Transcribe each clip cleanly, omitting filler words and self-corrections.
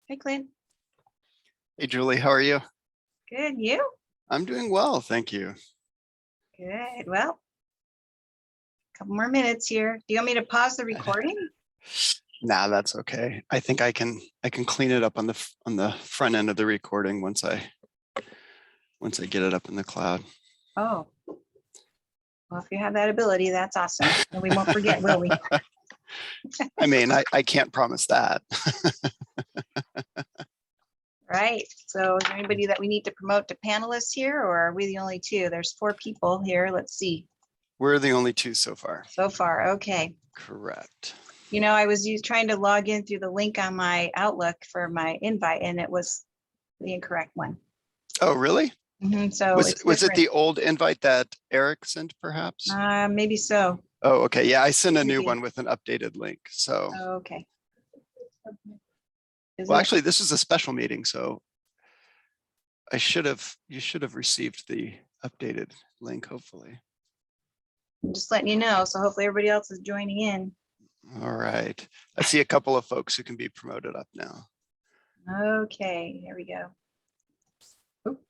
Hey, Clint. Hey, Julie, how are you? Good. You? I'm doing well, thank you. Good. Well, a couple more minutes here. Do you want me to pause the recording? Nah, that's okay. I think I can clean it up on the front end of the recording once I get it up in the cloud. Oh, well, if you have that ability, that's awesome. And we won't forget, will we? I mean, I can't promise that. Right. So is there anybody that we need to promote to panelists here, or are we the only two? There's 4 people here. Let's see. We're the only two so far. So far. Okay. Correct. You know, I was trying to log in through the link on my Outlook for my invite, and it was the incorrect one. Oh, really? So Was it's it different. the old invite that Eric sent, perhaps? Maybe so. Oh, okay. Yeah, I sent a new Maybe. one with an updated link. So, Okay. Is well, it? actually, this is a special meeting, so you should have received the updated link, hopefully. I'm just letting you know. So hopefully everybody else is joining in. All right. I see a couple of folks who can be promoted up now. Okay, here we go. Oop.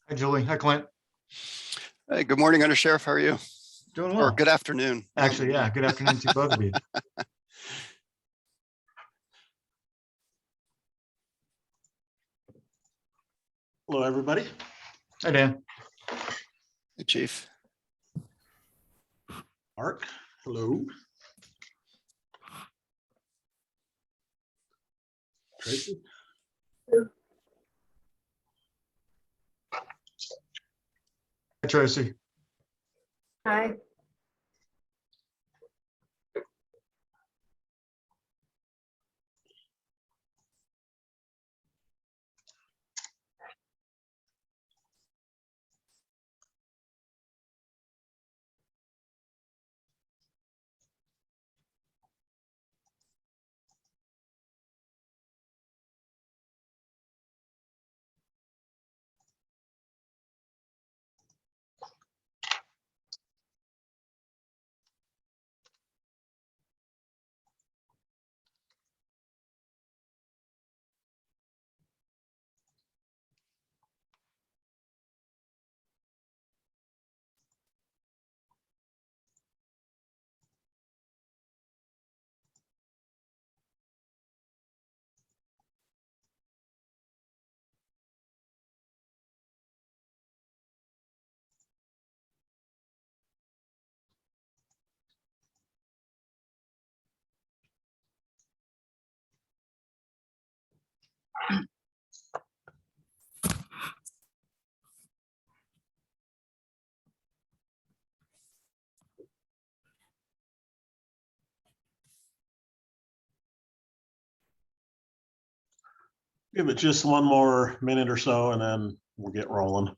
Hi, Julie. Hi, Clint. Hey, good morning, Under Sheriff. How are you? Doing Or well. good afternoon. Actually, yeah. Good afternoon to both of you. Hello, everybody. Hi, Dan. Hey, Chief. Mark, hello. Tracy. Hi, Tracy. Hi. Give it just one more minute or so and then we'll get rolling.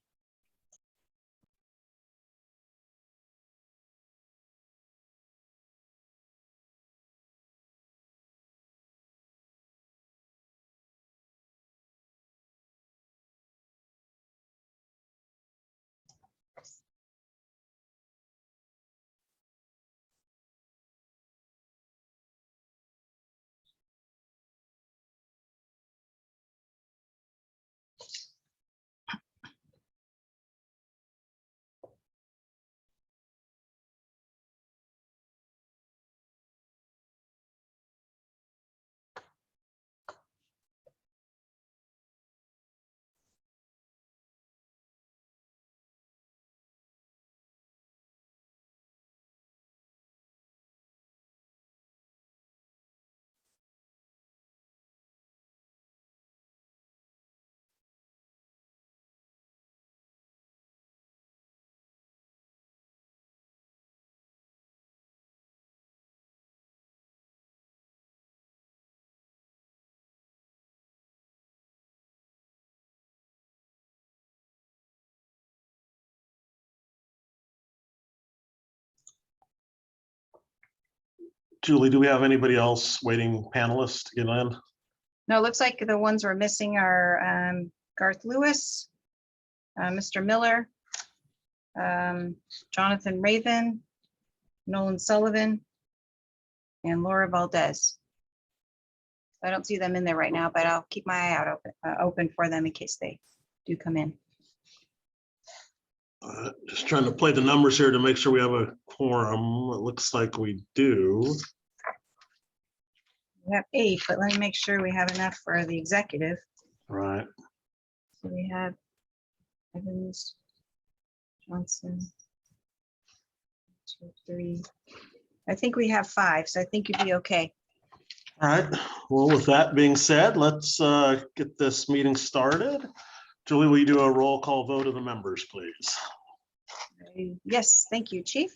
Julie, do we have anybody else waiting panelists to get in? No, it looks like the ones we're missing are Garth Lewis, Mr. Miller, Jonathan Raven, Nolan Sullivan, and Laura Valdez. I don't see them in there right now, but I'll keep my eye out open for them in case they do come in. Just trying to play the numbers here to make sure we have a quorum. It looks like we do. We have 8, but let me make sure we have enough for the executive. Right. So we have Evans, Johnson, 2, 3. I think we have 5, so I think you'd be okay. All right. Well, with that being said, let's get this meeting started. Julie, will you do a roll call vote of the members, please? Yes, thank you, Chief.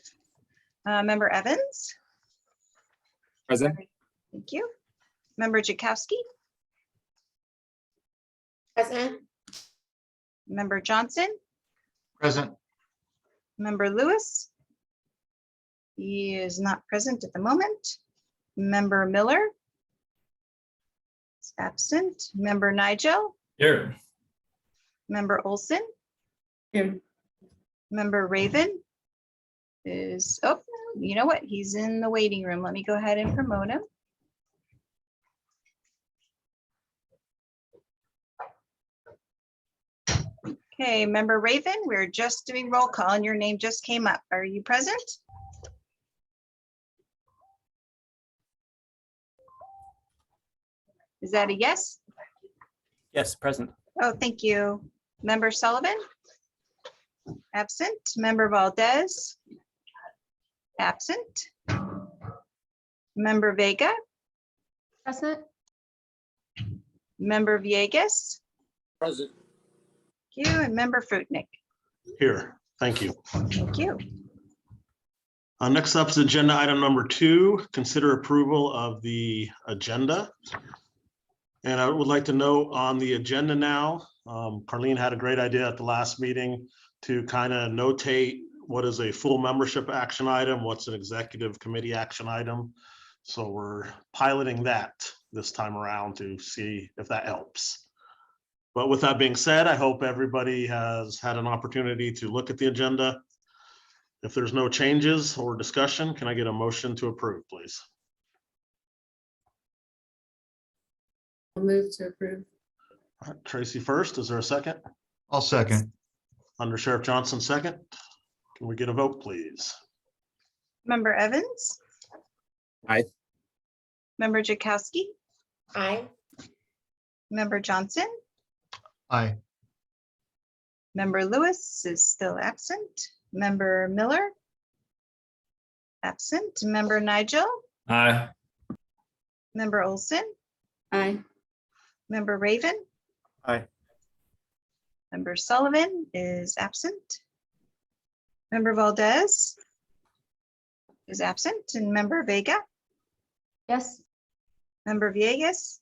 Member Evans? Present. Thank you. Member Jakowski? Present. Member Johnson? Present. Member Lewis? He is not present at the moment. Member Miller? Is absent. Member Nigel? Here. Member Olson? Here. Member Raven is, oh, you know what? He's in the waiting room. Let me go ahead and promote him. Okay, Member Raven, we're just doing roll call and your name just came up. Are you present? Is that a yes? Yes, present. Oh, thank you. Member Sullivan? Absent. Member Valdez? Absent. Member Vega? Present. Member Villegas? Present. Thank you. And Member Fruitnick? Here. Thank you. Thank you. Next up is agenda item number 2, consider approval of the agenda. And I would like to note on the agenda now, Carlene had a great idea at the last meeting to kind of notate what is a full membership action item, what's an executive committee action item. So we're piloting that this time around to see if that helps. But with that being said, I hope everybody has had an opportunity to look at the agenda. If there's no changes or discussion, can I get a motion to approve, please? I'll move to approve. All right, Tracy first, is there a second? I'll second. Under Sheriff Johnson second. Can we get a vote, please? Member Evans? Aye. Member Jakowski? Aye. Member Johnson? Aye. Member Lewis is still absent. Member Miller? Absent. Member Nigel? Aye. Member Olson? Aye. Member Raven? Aye. Member Sullivan is absent. Member Valdez is absent, and Member Vega? Yes. Member Villegas?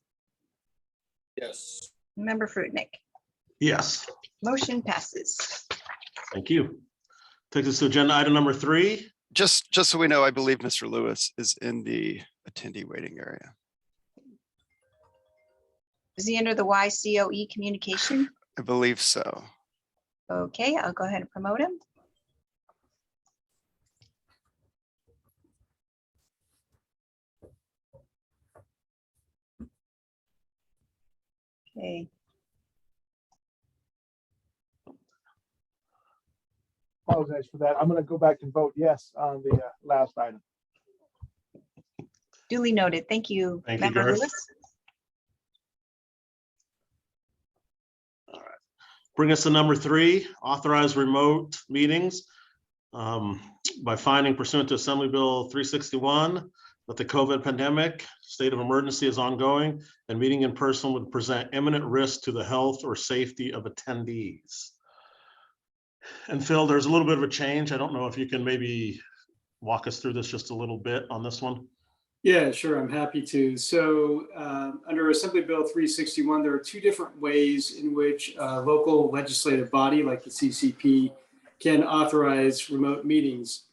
Yes. Member Fruitnick? Yes, Motion passes. thank you. Takes us to agenda item number 3. Just so we know, I believe Mr. Lewis is in the attendee waiting area. Is he under the YCOE communication? I believe so. Okay, I'll go ahead and promote him. Okay, Apologize for that. I'm going to go back and vote yes on the last item. duly noted. Thank you, Thank you, Member Garth. Lewis. Bring us to number 3, authorize remote meetings. By finding pursuant to Assembly Bill 361, that the COVID pandemic state of emergency is ongoing and meeting in person would present imminent risk to the health or safety of attendees. And Phil, there's a little bit of a change. I don't know if you can maybe walk us through this just a little bit on this one. Yeah, sure. I'm happy to. So under Assembly Bill 361, there are 2 different ways in which a local legislative body like the CCP can authorize remote meetings.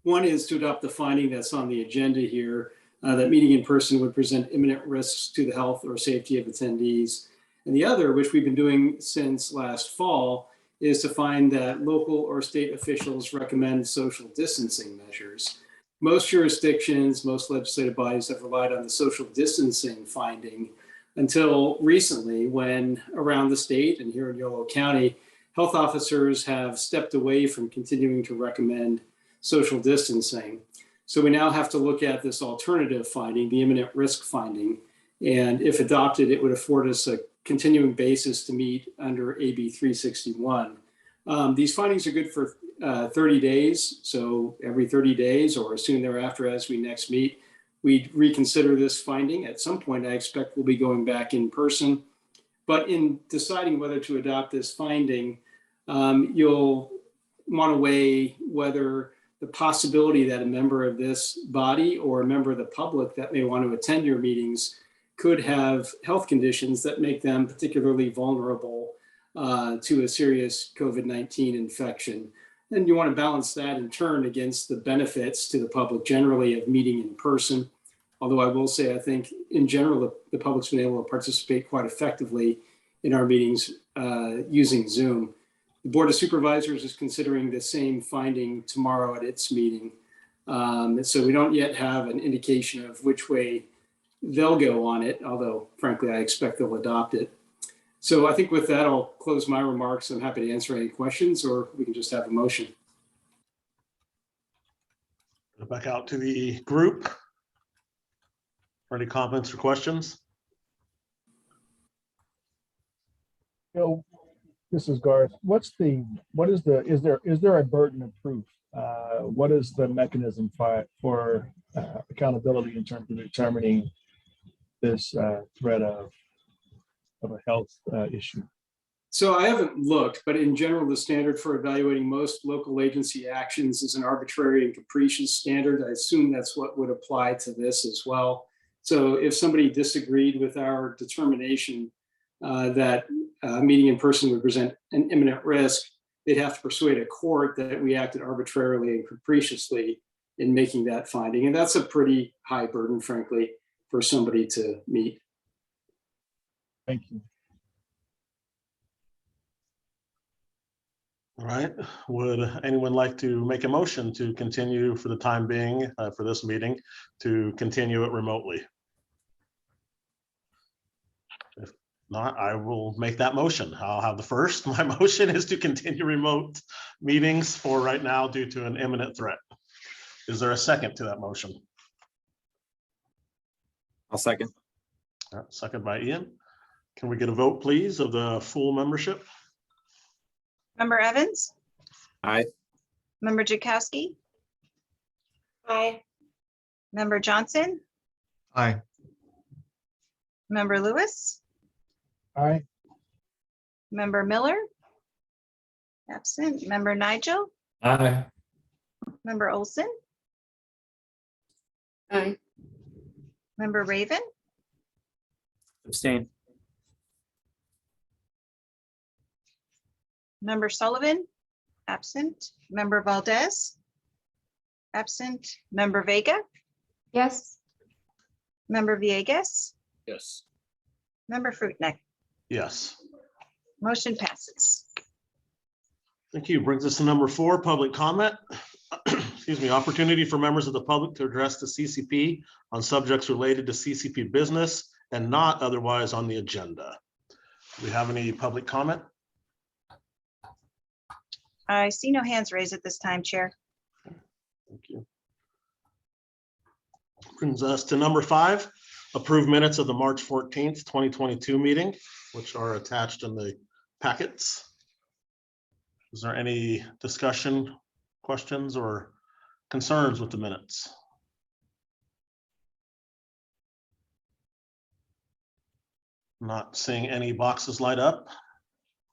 One is to adopt the finding that's on the agenda here, that meeting in person would present imminent risks to the health or safety of attendees. And the other, which we've been doing since last fall, is to find that local or state officials recommend social distancing measures. Most jurisdictions, most legislative bodies have relied on the social distancing finding until recently, when around the state and here in Yolo County, health officers have stepped away from continuing to recommend social distancing. So we now have to look at this alternative finding, the imminent risk finding. And if adopted, it would afford us a continuing basis to meet under AB 361. These findings are good for 30 days. So every 30 days or as soon thereafter as we next meet, we'd reconsider this finding. At some point, I expect we'll be going back in person. But in deciding whether to adopt this finding, you'll want to weigh whether the possibility that a member of this body or a member of the public that may want to attend your meetings could have health conditions that make them particularly vulnerable to a serious COVID-19 infection. And you want to balance that in turn against the benefits to the public generally of meeting in person. Although I will say, I think in general, the public's been able to participate quite effectively in our meetings using Zoom. The Board of Supervisors is considering the same finding tomorrow at its meeting. So we don't yet have an indication of which way they'll go on it, although frankly, I expect they'll adopt it. So I think with that, I'll close my remarks. I'm happy to answer any questions, or we can just have a motion. Back out to the group. For any comments or questions? This is Garth. Is there a burden of proof? What is the mechanism for accountability in terms of determining this threat of a health issue? So I haven't looked, but in general, the standard for evaluating most local agency actions is an arbitrary and capricious standard. I assume that's what would apply to this as well. So if somebody disagreed with our determination that meeting in person would present an imminent risk, they'd have to persuade a court that we acted arbitrarily and capriciously in making that finding. And that's a pretty high burden, frankly, for somebody to meet. Thank you. All right, would anyone like to make a motion to continue for the time being for this meeting, to continue it remotely? If not, I will make that motion. I'll have the first. My motion is to continue remote meetings for right now due to an imminent threat. Is there a second to that motion? I'll second. All right, second by Ian. Can we get a vote, please, of the full membership? Member Evans, Aye. Member Jakowski, Aye. Member Johnson, Aye. Member Lewis, Aye. Member Miller, absent, Member Nigel, Aye. Member Olson, Aye. Member Raven, Abstain. Member Sullivan, absent, Member Valdez, absent, Member Vega, Yes. Member Villegas, Yes. Member Fruitneck. Yes. Motion passes. Thank you. Brings us to number 4, public comment. Excuse me, opportunity for members of the public to address the CCP on subjects related to CCP business and not otherwise on the agenda. Do we have any public comment? I see no hands raised at this time, Chair. Thank you. Brings us to number 5, approve minutes of the March 14th, 2022 meeting, which are attached in the packets. Is there any discussion, questions, or concerns with the minutes? Not seeing any boxes light up.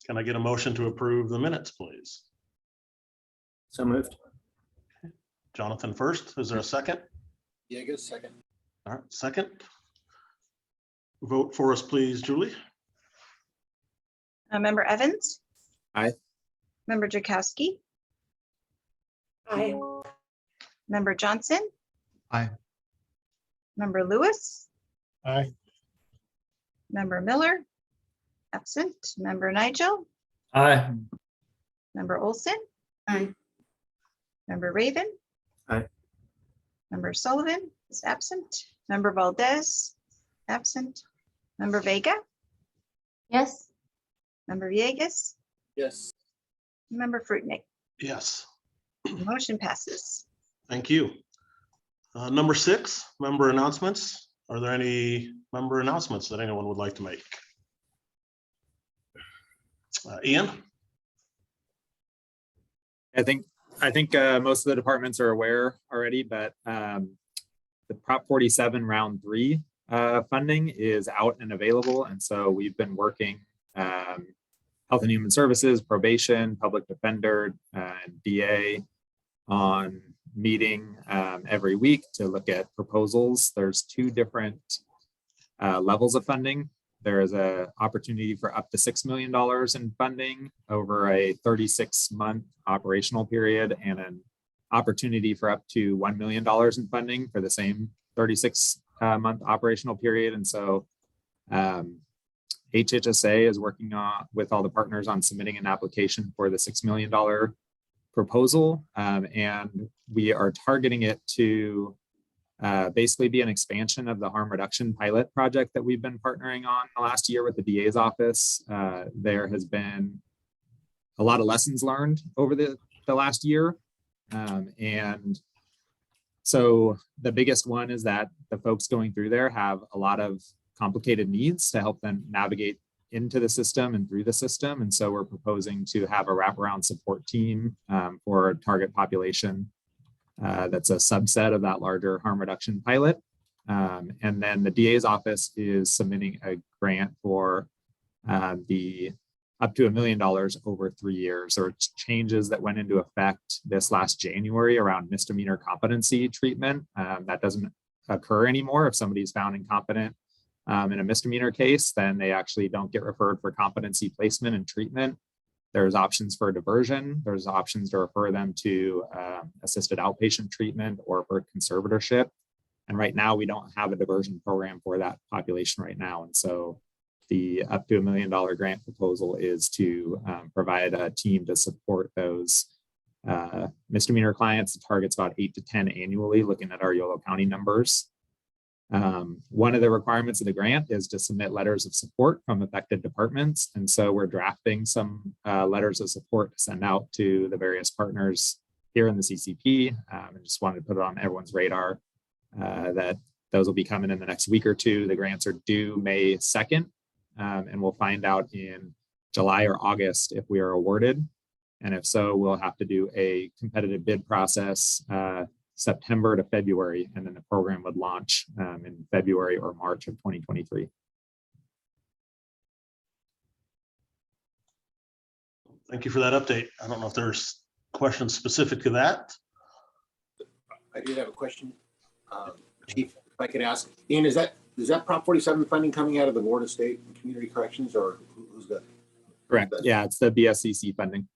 Can I get a motion to approve the minutes, please? So moved. Jonathan first. Is there a second? Villegas, second. All right, second. Vote for us, please, Julie. Member Evans. Aye. Member Jakowski, Aye. Member Johnson, Aye. Member Lewis, Aye. Member Miller, absent. Member Nigel, Aye. Member Olson. Aye. Member Raven. Aye. Member Sullivan is absent. Member Valdez, absent. Member Vega, Yes. Member Villegas, Yes. Member Fruitnick. Yes, Motion passes. thank you. Number 6, member announcements. Are there any member announcements that anyone would like to make? Ian? I think most of the departments are aware already, but the Prop 47 round 3 funding is out and available. And so we've been working Health and Human Services, probation, public defender, and DA on meeting every week to look at proposals. There's 2 different levels of funding. There is an opportunity for up to $6 million in funding over a 36-month operational period, and an opportunity for up to $1 million in funding for the same 36-month operational period. And so HHSA is working with all the partners on submitting an application for the $6 million proposal. And we are targeting it to basically be an expansion of the harm reduction pilot project that we've been partnering on the last year with the DA's office. There has been a lot of lessons learned over the last year. And so the biggest one is that the folks going through there have a lot of complicated needs to help them navigate into the system and through the system. And so we're proposing to have a wraparound support team for a target population that's a subset of that larger harm reduction pilot. And then the DA's office is submitting a grant for the up to $1 million over 3 years. There were changes that went into effect this last January around misdemeanor competency treatment. That doesn't occur anymore. If somebody's found incompetent in a misdemeanor case, then they actually don't get referred for competency placement and treatment. There's options for diversion. There's options to refer them to assisted outpatient treatment or for conservatorship. And right now we don't have a diversion program for that population right now. And so the up to $1 million grant proposal is to provide a team to support those misdemeanor clients. It targets about 8 to 10 annually, looking at our Yolo County numbers. One of the requirements of the grant is to submit letters of support from affected departments. And so we're drafting some letters of support to send out to the various partners here in the CCP. I just wanted to put it on everyone's radar that those will be coming in the next week or two. The grants are due May 2nd, and we'll find out in July or August if we are awarded. And if so, we'll have to do a competitive bid process September to February, and then the program would launch in February or March of 2023. Thank you for that update. I don't know if there's questions specific to that. I did have a question. Chief, if I could ask, Ian, is that Prop 47 funding coming out of the Board of State and Community Corrections, or who's that? Correct. Yeah, it's the BSCC funding.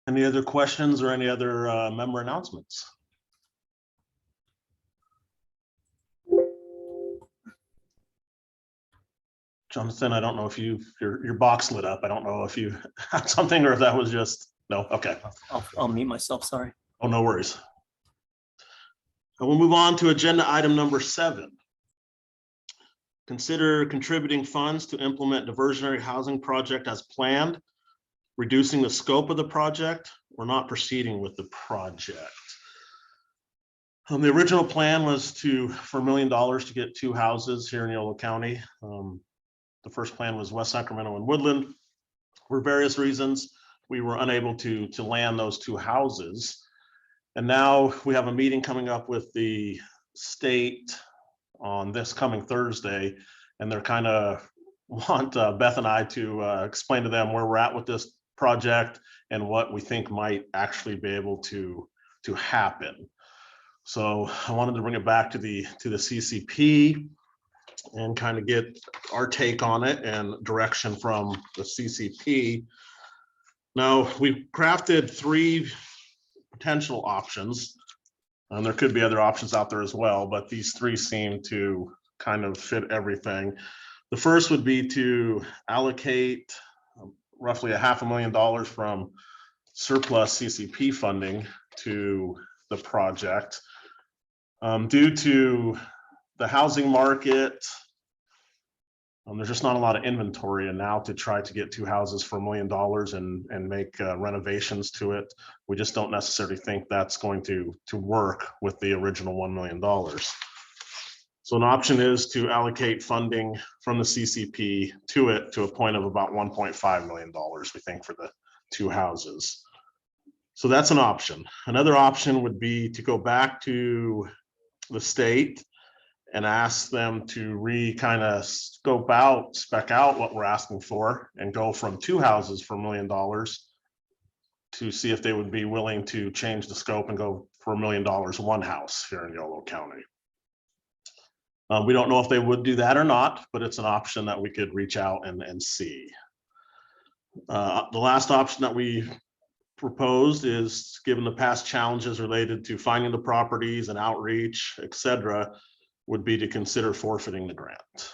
Any other questions or any other member announcements? Jonathan, I don't know if your box lit up. I don't know if you had something or if that was just, no, okay. I'll mute myself, sorry. Oh, no worries. And we'll move on to agenda item number 7. Consider contributing funds to implement diversionary housing project as planned, reducing the scope of the project, or not proceeding with the project. The original plan was for $1 million to get 2 houses here in Yolo County. The first plan was West Sacramento and Woodland. For various reasons, we were unable to land those 2 houses. And now we have a meeting coming up with the state on this coming Thursday, and they're kind of want Beth and I to explain to them where we're at with this project and what we think might actually be able to happen. So I wanted to bring it back to the CCP and kind of get our take on it and direction from the CCP. Now, we've crafted 3 potential options. And there could be other options out there as well, but these three seem to kind of fit everything. The first would be to allocate roughly $500,000 from surplus CCP funding to the project. Due to the housing market, there's just not a lot of inventory, and now to try to get 2 houses for $1 million and make renovations to it, we just don't necessarily think that's going to work with the original $1 million. So an option is to allocate funding from the CCP to it to a point of about $1.5 million, we think, for the 2 houses. So that's an option. Another option would be to go back to the state and ask them to kind of spec out what we're asking for and go from 2 houses for $1 million to see if they would be willing to change the scope and go for $1 million 1 house here in Yolo County. We don't know if they would do that or not, but it's an option that we could reach out and see. The last option that we proposed is, given the past challenges related to finding the properties and outreach, etc., would be to consider forfeiting the grant.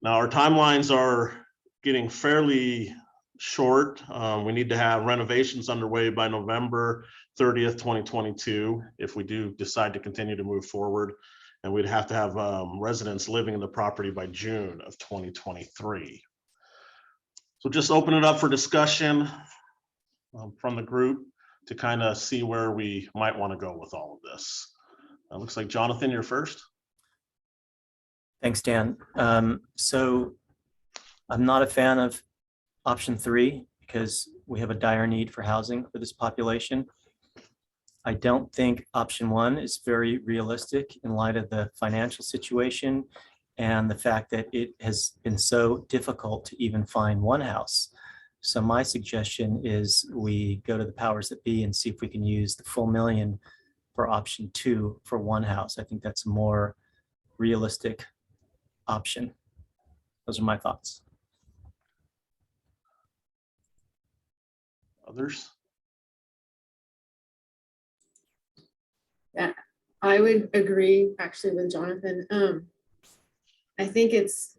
Now, our timelines are getting fairly short. We need to have renovations underway by November 30th, 2022, if we do decide to continue to move forward. And we'd have to have residents living in the property by June of 2023. So just open it up for discussion from the group to kind of see where we might want to go with all of this. It looks like Jonathan, you're first. Thanks, Dan. So I'm not a fan of option 3 because we have a dire need for housing for this population. I don't think option 1 is very realistic in light of the financial situation and the fact that it has been so difficult to even find 1 house. So my suggestion is we go to the powers that be and see if we can use the full $1 million for option 2 for 1 house. I think that's a more realistic option. Those are my thoughts. Others? Yeah, I would agree actually with Jonathan. I think it's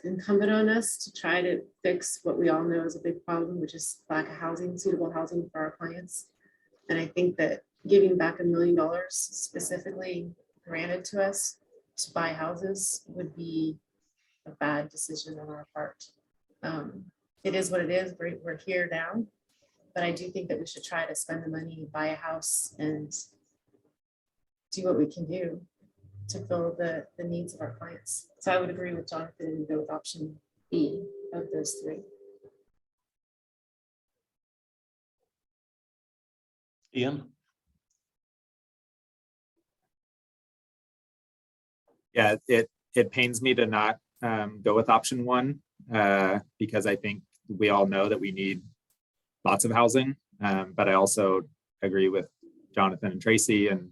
incumbent on us to try to fix what we all know is a big problem, which is lack of housing, suitable housing for our clients. And I think that giving back $1 million specifically granted to us to buy houses would be a bad decision on our part. It is what it is. We're here now, but I do think that we should try to spend the money, buy a house, and do what we can do to fill the needs of our clients. So I would agree with Jonathan and go with option B of those 3. Ian? Yeah, it pains me to not go with option 1 because I think we all know that we need lots of housing, but I also agree with Jonathan and Tracy, and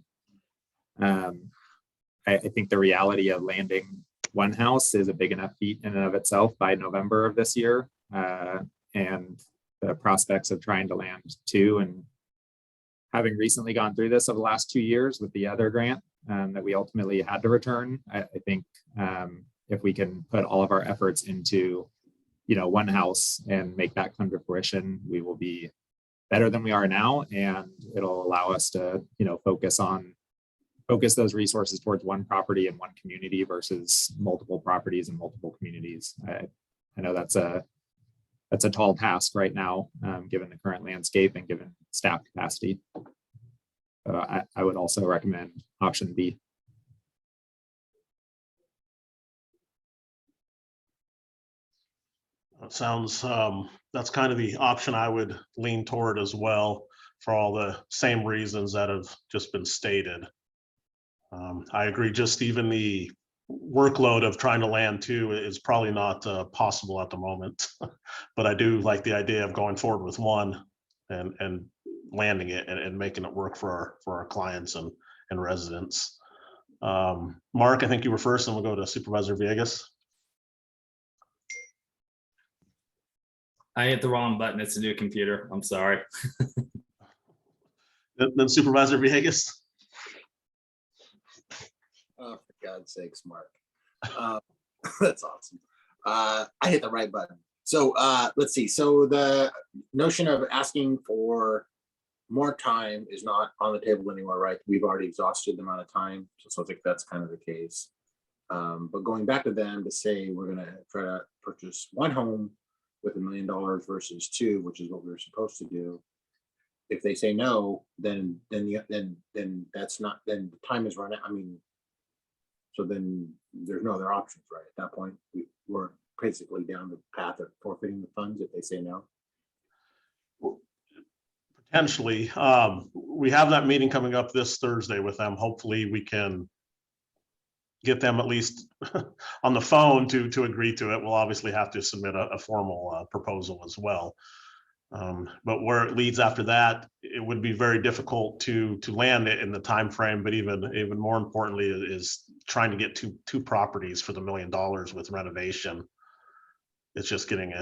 I think the reality of landing 1 house is a big enough feat in and of itself by November of this year, and the prospects of trying to land 2, and having recently gone through this over the last 2 years with the other grant that we ultimately had to return, I think if we can put all of our efforts into 1 house and make that come to fruition, we will be better than we are now, and it'll allow us to focus those resources towards 1 property and 1 community versus multiple properties and multiple communities. I know that's a tall task right now, given the current landscape and given staff capacity. I would also recommend option B. That sounds, that's kind of the option I would lean toward as well, for all the same reasons that have just been stated. I agree, just even the workload of trying to land 2 is probably not possible at the moment, but I do like the idea of going forward with 1 and landing it and making it work for our clients and residents. Mark, I think you were first, and we'll go to Supervisor Villegas. I hit the wrong button. It's a new computer. I'm sorry. Then Supervisor Villegas. Oh, for God's sakes, Mark. That's awesome. I hit the right button. So let's see. So the notion of asking for more time is not on the table anymore, right? We've already exhausted the amount of time. So I think that's kind of the case. But going back to them to say we're going to try to purchase one home with $1 million versus two, which is what we were supposed to do. If they say no, then that's not, then the time is run out. I mean, so then there's no other options, right? At that point, we're basically down the path of forfeiting the funds if they say no. Potentially, we have that meeting coming up this Thursday with them. Hopefully we can get them at least on the phone to agree to it. We'll obviously have to submit a formal proposal as well. But where it leads after that, it would be very difficult to land it in the time frame. But even more importantly is trying to get two properties for the $1 million with renovation. It's just getting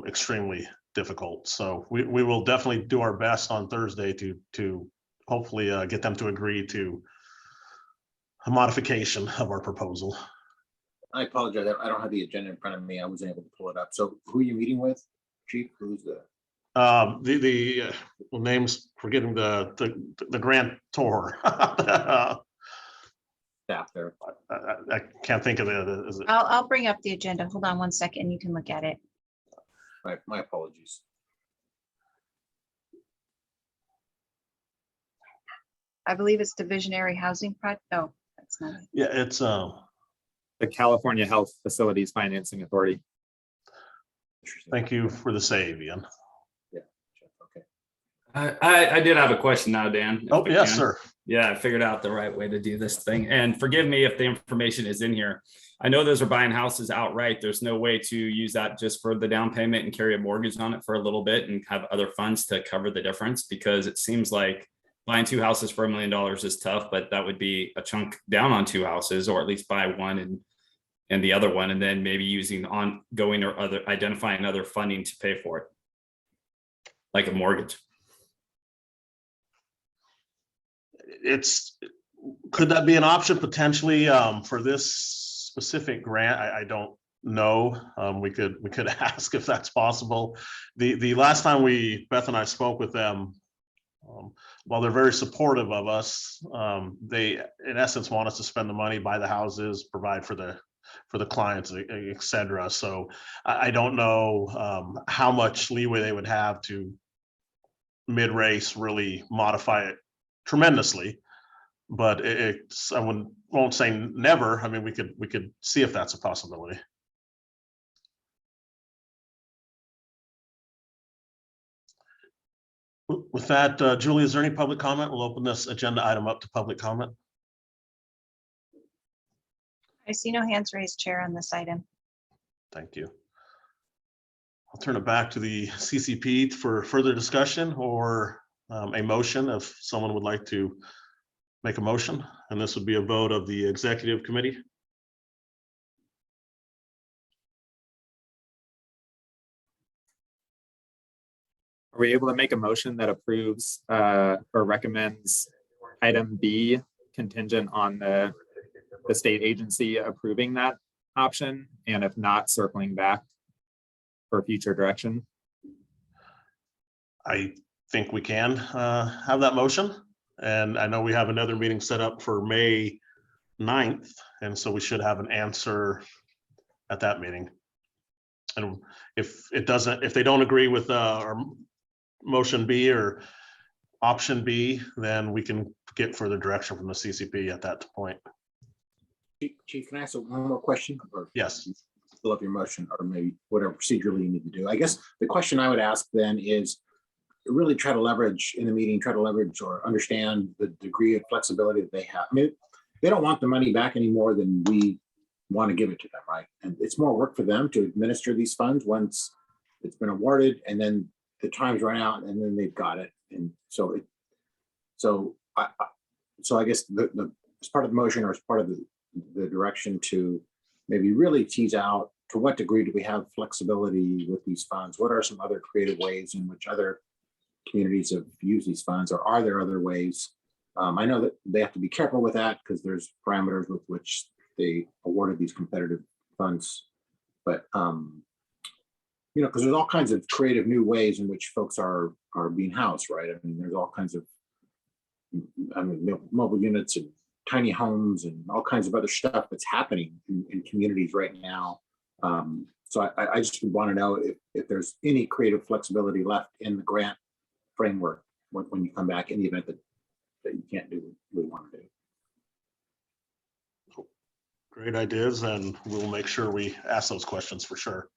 extremely difficult. So we will definitely do our best on Thursday to hopefully get them to agree to a modification of our proposal. I apologize. I don't have the agenda in front of me. I wasn't able to pull it up. So who are you meeting with, Chief? Who's the names, forgetting the grantor. staff there? I can't think of it. Is it? I'll bring up the agenda. Hold on one second. You can look at it. My apologies. I believe it's the Visionary Housing Project. Oh, that's not it. Yeah, it's The California Health Facilities Financing Authority. thank you for the save, Ian. Yeah. Okay. I did have a question now, Dan. if Oh, I yes, can. sir. Yeah, I figured out the right way to do this thing. And forgive me if the information is in here. I know those are buying houses outright. There's no way to use that just for the down payment and carry a mortgage on it for a little bit and have other funds to cover the difference, because it seems like buying two houses for $1 million is tough, but that would be a chunk down on two houses, or at least buy one and the other one, and then maybe using ongoing or identifying other funding to pay for it, like a mortgage. Could that be an option potentially for this specific grant? I don't know. We could ask if that's possible. The last time Beth and I spoke with them, while they're very supportive of us, they in essence want us to spend the money, buy the houses, provide for the clients, et cetera. So I don't know how much leeway they would have to mid-race really modify it tremendously, but I won't say never. I mean, we could see if that's a possibility. With that, Julie, is there any public comment? We'll open this agenda item up to public comment. I see no hands raised, Chair, on this item. Thank you. I'll turn it back to the CCP for further discussion or a motion if someone would like to make a motion, and this would be a vote of the executive committee. Are we able to make a motion that approves or recommends item B contingent on the state agency approving that option? And if not, circling back for future direction? I think we can have that motion. And I know we have another meeting set up for May 9th. And so we should have an answer at that meeting. And if they don't agree with our motion B or option B, then we can get further direction from the CCP at that point. Chief, can I ask one more question? Or yes. Fill up your motion, or maybe whatever procedurally you need to do. I guess the question I would ask then is really try to leverage in the meeting, or understand the degree of flexibility that they have. I mean, they don't want the money back any more than we want to give it to them, right? And it's more work for them to administer these funds once it's been awarded, and then the time's run out, and then they've got it. And so I guess as part of the motion, or as part of the direction to maybe really tease out to what degree do we have flexibility with these funds? What are some other creative ways in which other communities have used these funds, or are there other ways? I know that they have to be careful with that because there's parameters with which they awarded these competitive funds. But because there's all kinds of creative new ways in which folks are being housed, right? I mean, there's all kinds of mobile units and tiny homes and all kinds of other stuff that's happening in communities right now. So I just want to know if there's any creative flexibility left in the grant framework when you come back in the event that you can't do what we want to do. Great ideas, and we'll make sure we ask those questions for sure.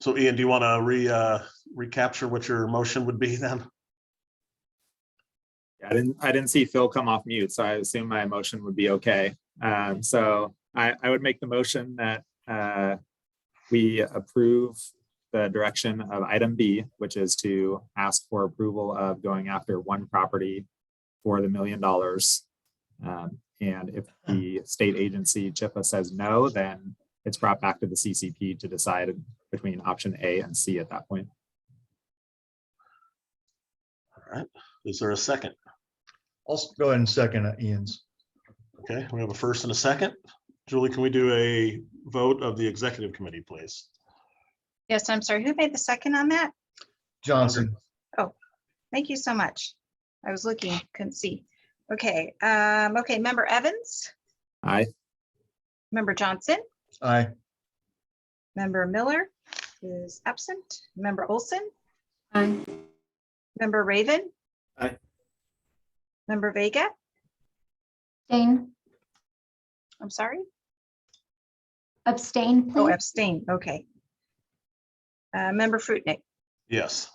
So Ian, do you want to recapture what your motion would be then? I didn't see Phil come off mute, so I assume my motion would be okay. So I would make the motion that we approve the direction of item B, which is to ask for approval of going after one property for the $1 million. And if the state agency CHIPA says no, then it's brought back to the CCP to decide between option A and C at that point. All right, is there a second? I'll go ahead and second Ian's. Okay, we have a first and a second. Julie, can we do a vote of the executive committee, please? Yes, I'm sorry. Who made the second on that? Johnson. Thank you so much. I was looking, couldn't see. Okay, okay, Member Evans, Aye. Member Johnson, Aye. Member Miller is absent, Member Olson, Aye. Member Raven. Aye. Member Vega, Abstain. I'm sorry. Abstain, Oh, please. abstain, okay. Member Fruitnick. Yes.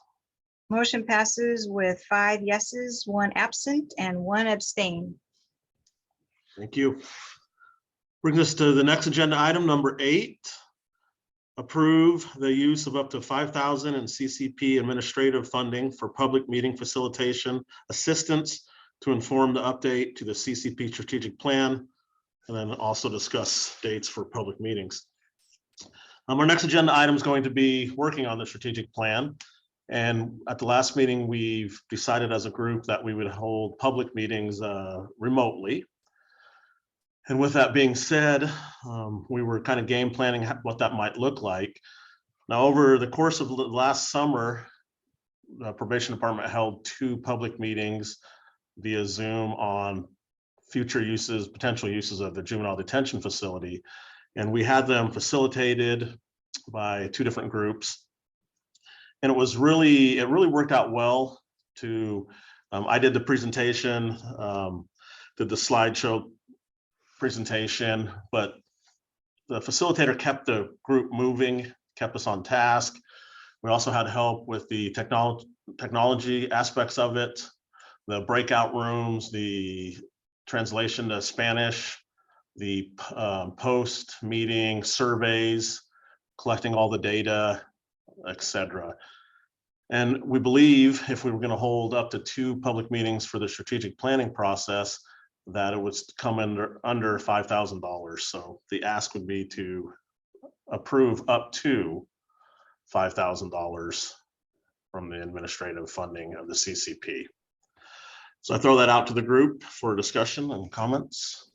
Motion passes with 5 yeses, 1 absent, and 1 abstain. Thank you. Brings us to the next agenda item, number 8. Approve the use of up to $5,000 in CCP administrative funding for public meeting facilitation assistance to inform the update to the CCP strategic plan, and then also discuss dates for public meetings. Our next agenda item is going to be working on the strategic plan. And at the last meeting, we've decided as a group that we would hold public meetings remotely. And with that being said, we were kind of game planning what that might look like. Now, over the course of the last summer, the probation department held 2 public meetings via Zoom on future uses, potential uses of the juvenile detention facility. And we had them facilitated by 2 different groups. And it really worked out well to, I did the presentation, did the slideshow presentation, but the facilitator kept the group moving, kept us on task. We also had help with the technology aspects of it, the breakout rooms, the translation to Spanish, the post-meeting surveys, collecting all the data, etc. And we believe if we were going to hold up to 2 public meetings for the strategic planning process, that it would come under $5,000. So the ask would be to approve up to $5,000 from the administrative funding of the CCP. So I throw that out to the group for discussion and comments.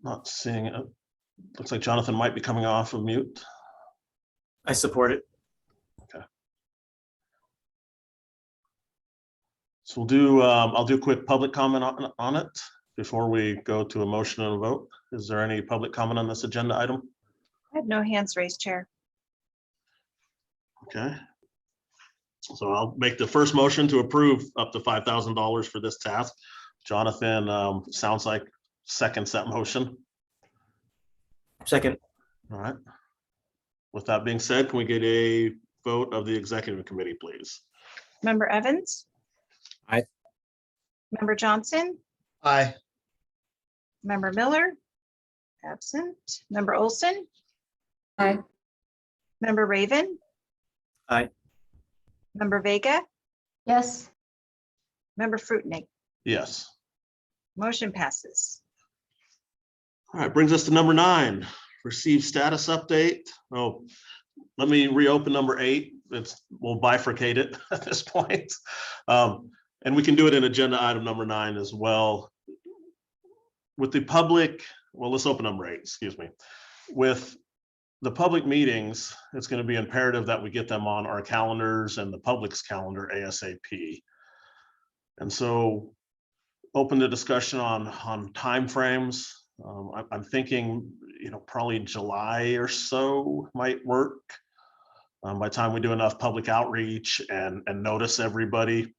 Not seeing it. Looks like Jonathan might be coming off of mute. I support it. Okay. So we'll do, I'll do a quick public comment on it before we go to a motion and a vote. Is there any public comment on this agenda item? I have no hands raised, Chair. Okay. So I'll make the first motion to approve up to $5,000 for this task. Jonathan, sounds like seconds that motion. Second. All right. With that being said, can we get a vote of the executive committee, please? Member Evans? Aye. Member Johnson? Aye. Member Miller? Absent. Member Olson? Aye. Member Raven? Aye. Member Vega, Yes. Member Fruitnik. Yes. Motion passes. All right, brings us to number 9, receive status update. Oh, let me reopen number 8. We'll bifurcate it at this point. And we can do it in agenda item number 9 as well. With the public, well, let's open number 8, excuse me. With the public meetings, it's going to be imperative that we get them on our calendars and the public's calendar ASAP. And so open the discussion on timeframes. I'm thinking, probably July or so might work. By the time we do enough public outreach and notice everybody.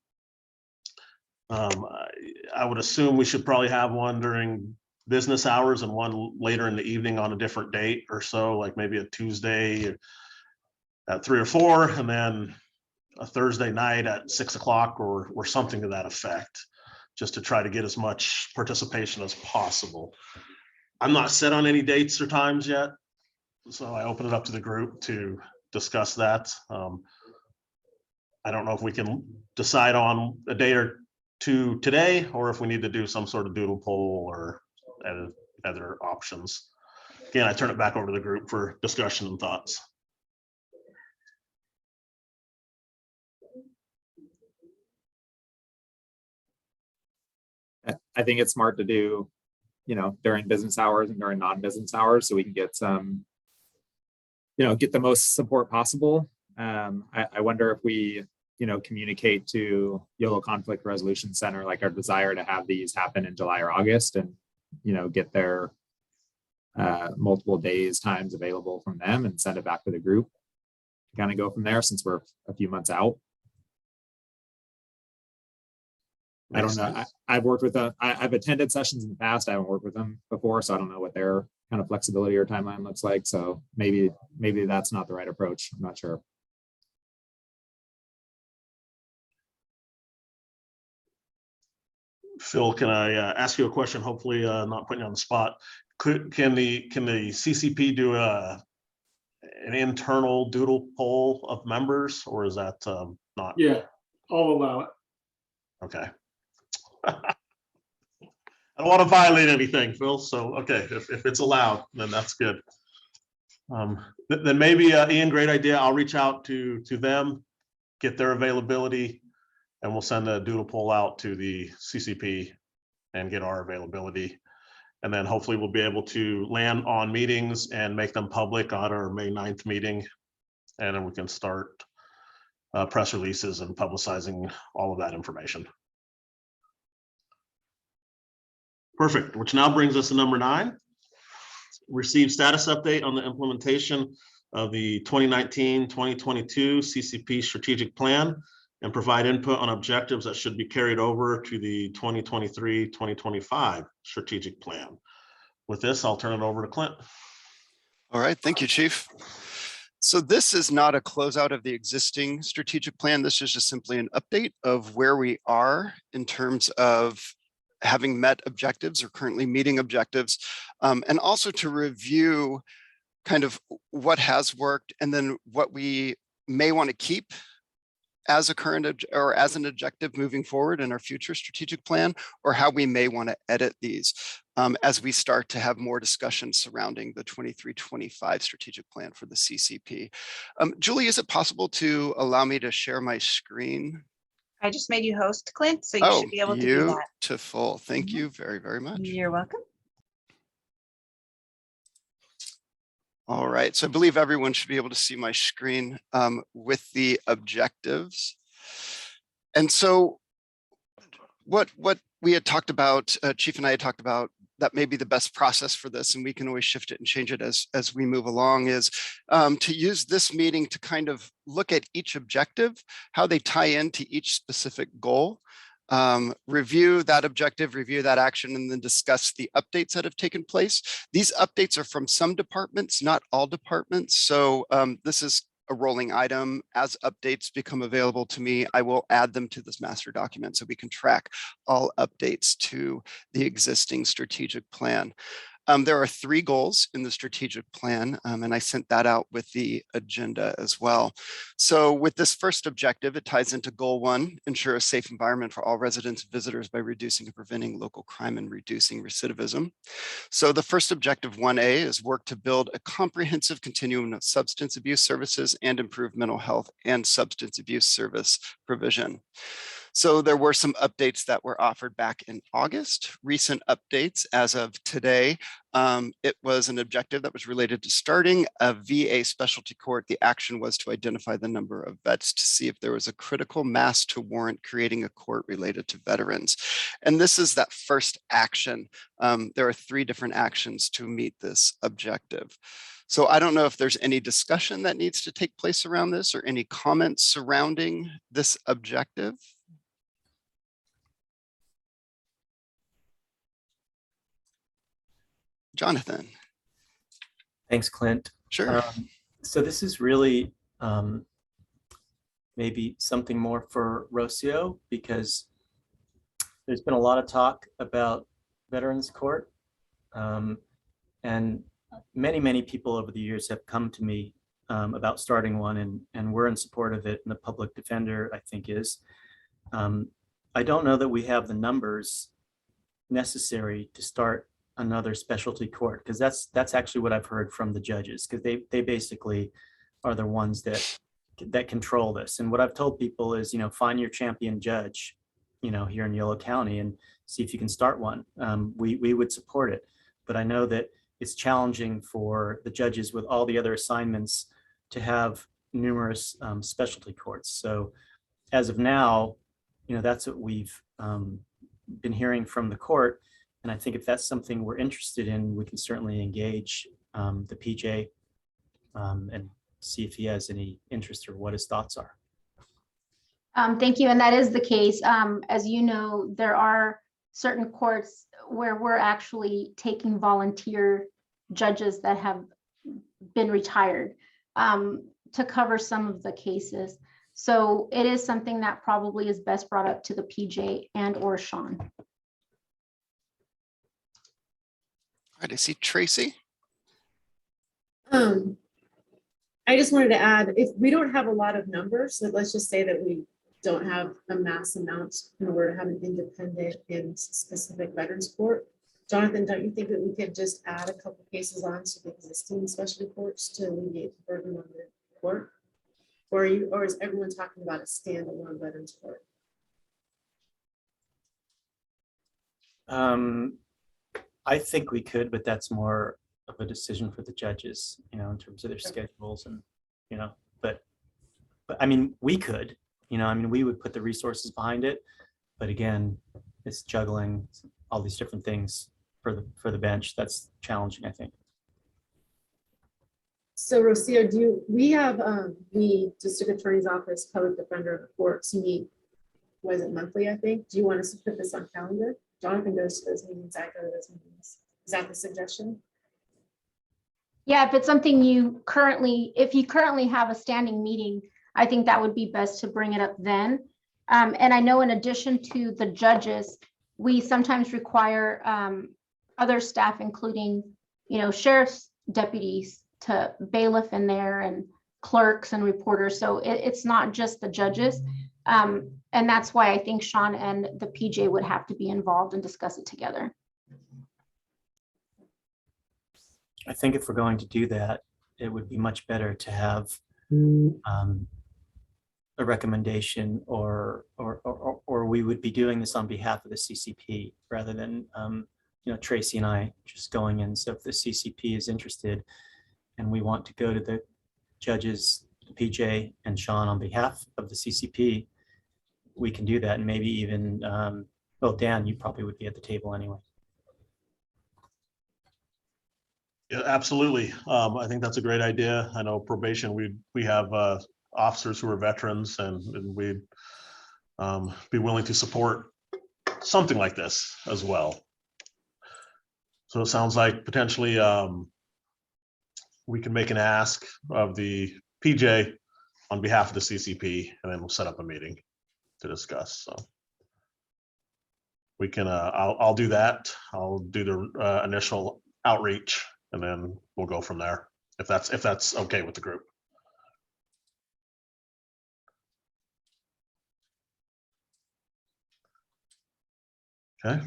I would assume we should probably have one during business hours and one later in the evening on a different date or so, like maybe a Tuesday at 3 or 4, and then a Thursday night at 6 o'clock or something to that effect, just to try to get as much participation as possible. I'm not set on any dates or times yet, so I open it up to the group to discuss that. I don't know if we can decide on a day or two today, or if we need to do some sort of doodle poll or other options. Again, I turn it back over to the group for discussion and thoughts. I think it's smart to do, during business hours and during non-business hours, so we can get some, get the most support possible. I wonder if we, communicate to YOLO Conflict Resolution Center, like our desire to have these happen in July or August, and, get their multiple days times available from them and send it back to the group. Kind of go from there, since we're a few months out. I don't know. I've worked with I've attended sessions in the past. I haven't worked with them before, so I don't know what their kind of flexibility or timeline looks like. So maybe that's not the right approach. I'm not sure. Phil, can I ask you a question? Hopefully, not putting you on the spot. Can the CCP do an internal doodle poll of members, or is that not? Yeah, I'll allow it. Okay. I don't want to violate anything, Phil. So, okay, if it's allowed, then that's good. Then maybe Ian, great idea. I'll reach out to them, get their availability, and we'll send a doodle poll out to the CCP and get our availability. And then hopefully we'll be able to land on meetings and make them public on our May 9th meeting. And then we can start press releases and publicizing all of that information. Perfect, which now brings us to number 9. Receive status update on the implementation of the 2019-2022 CCP strategic plan and provide input on objectives that should be carried over to the 2023-2025 strategic plan. With this, I'll turn it over to Clint. All right, thank you, Chief. So this is not a closeout of the existing strategic plan. This is just simply an update of where we are in terms of having met objectives or currently meeting objectives, and also to review kind of what has worked and then what we may want to keep as a current or as an objective moving forward in our future strategic plan, or how we may want to edit these as we start to have more discussions surrounding the 23-25 strategic plan for the CCP. Julie, is it possible to allow me to share my screen? I just made you host, Clint, so you should be able to do that. Beautiful. Thank you very, very much. You're welcome. All right, so I believe everyone should be able to see my screen with the objectives. And so what we had talked about, Chief and I had talked about, that may be the best process for this, and we can always shift it and change it as we move along, is to use this meeting to kind of look at each objective, how they tie into each specific goal, review that objective, review that action, and then discuss the updates that have taken place. These updates are from some departments, not all departments. So this is a rolling item. As updates become available to me, I will add them to this master document so we can track all updates to the existing strategic plan. There are 3 goals in the strategic plan, and I sent that out with the agenda as well. So with this first objective, it ties into goal 1, ensure a safe environment for all residents and visitors by reducing and preventing local crime and reducing recidivism. So the first objective 1A is work to build a comprehensive continuum of substance abuse services and improve mental health and substance abuse service provision. So there were some updates that were offered back in August. Recent updates as of today, it was an objective that was related to starting a VA specialty court. The action was to identify the number of vets to see if there was a critical mass to warrant creating a court related to veterans. And this is that first action. There are 3 different actions to meet this objective. So I don't know if there's any discussion that needs to take place around this or any comments surrounding this objective. Jonathan. Thanks, Clint. Sure. So this is really maybe something more for Rocio, because there's been a lot of talk about Veterans Court. And many people over the years have come to me about starting one, and we're in support of it, and the public defender, I think, is. I don't know that we have the numbers necessary to start another specialty court, because that's actually what I've heard from the judges, because they basically are the ones that control this. And what I've told people is, find your champion judge, here in Yolo County, and see if you can start one. We would support it, but I know that it's challenging for the judges with all the other assignments to have numerous specialty courts. So as of now, that's what we've been hearing from the court. And I think if that's something we're interested in, we can certainly engage the PJ and see if he has any interest or what his thoughts are. Thank you. And that is the case. As you know, there are certain courts where we're actually taking volunteer judges that have been retired to cover some of the cases. So it is something that probably is best brought up to the PJ and or Sean. All right, I see Tracy. I just wanted to add, if we don't have a lot of numbers, so let's just say that we don't have a mass amount in order to have an independent and specific veterans court. Jonathan, don't you think that we could just add a couple cases on to the existing specialty courts to alleviate the burden on the court? Or is everyone talking about a standalone veterans court? I think we could, but that's more of a decision for the judges, in terms of their schedules and, but I mean, we could, we would put the resources behind it, but again, it's juggling all these different things for the bench. That's challenging, I think. So Rocio, we have the district attorney's office, public defender of the courts meet, was it monthly, I think? Do you want us to put this on calendar? Jonathan goes to those meetings, I go to those meetings. Is that the suggestion? Yeah, if it's something if you currently have a standing meeting, I think that would be best to bring it up then. And I know in addition to the judges, we sometimes require other staff, including, sheriff's deputies, to bailiff in there, and clerks and reporters. So it's not just the judges. And that's why I think Sean and the PJ would have to be involved and discuss it together. I think if we're going to do that, it would be much better to have a recommendation, or we would be doing this on behalf of the CCP rather than Tracy and I just going in. So if the CCP is interested and we want to go to the judges, PJ and Sean, on behalf of the CCP, we can do that. And maybe even, well, Dan, you probably would be at the table anyway. Yeah, absolutely. I think that's a great idea. I know probation, we have officers who are veterans, and we'd be willing to support something like this as well. So it sounds like potentially we can make an ask of the PJ on behalf of the CCP, and then we'll set up a meeting to discuss. So we can, I'll do that. I'll do the initial outreach, and then we'll go from there, if that's okay with the group. Okay.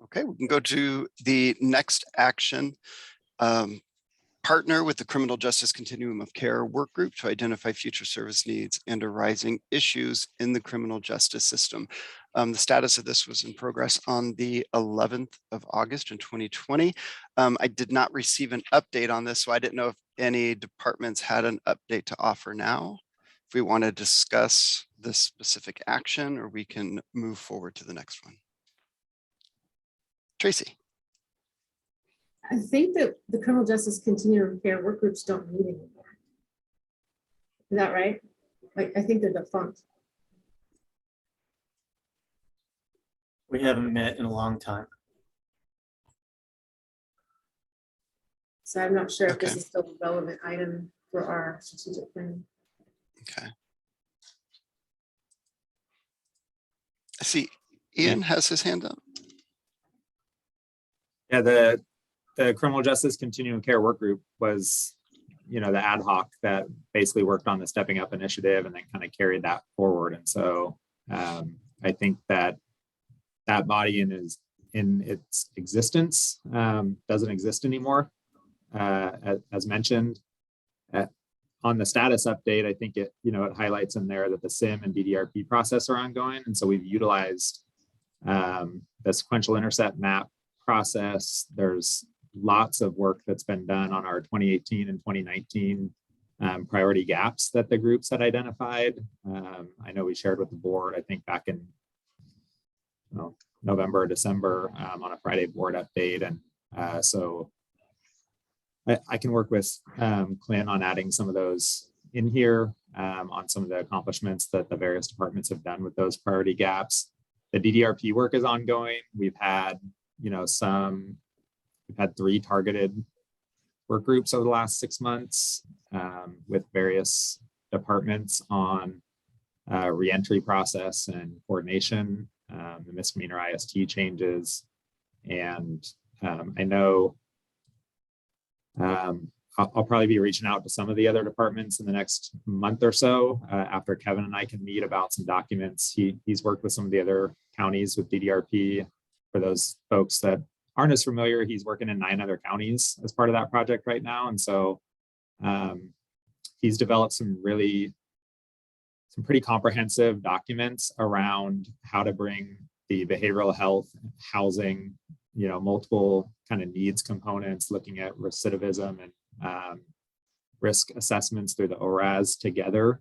Okay, we can go to the next action. Partner with the Criminal Justice Continuum of Care Work Group to identify future service needs and arising issues in the criminal justice system. The status of this was in progress on the 11th of August in 2020. I did not receive an update on this, so I didn't know if any departments had an update to offer now. If we want to discuss this specific action, or we can move forward to the next one. Tracy. I think that the criminal justice continuum of care work groups don't meet anymore. Is that right? Like, I think they're defunct. We haven't met in a long time. So I'm not sure if this Okay. is still a relevant item for our strategic plan. Okay. I see Ian has his hand up. Yeah, the Criminal Justice Continuum of Care Work Group was, the ad hoc that basically worked on the Stepping Up initiative and then kind of carried that forward. And so I think that body in its existence doesn't exist anymore. As mentioned, on the status update, I think it highlights in there that the SIM and DDRP process are ongoing. And so we've utilized the sequential intercept map process. There's lots of work that's been done on our 2018 and 2019 priority gaps that the groups had identified. I know we shared with the board, I think back in November or December on a Friday board update. And so I can work with Clint on adding some of those in here on some of the accomplishments that the various departments have done with those priority gaps. The DDRP work is ongoing. We've had, we've had 3 targeted work groups over the last 6 months with various departments on reentry process and coordination, the misdemeanor IST changes. And I know I'll probably be reaching out to some of the other departments in the next month or so after Kevin and I can meet about some documents. He's worked with some of the other counties with DDRP. For those folks that aren't as familiar, he's working in 9 other counties as part of that project right now. And so he's developed some pretty comprehensive documents around how to bring the behavioral health, housing, multiple kind of needs components, looking at recidivism and risk assessments through the ORAS together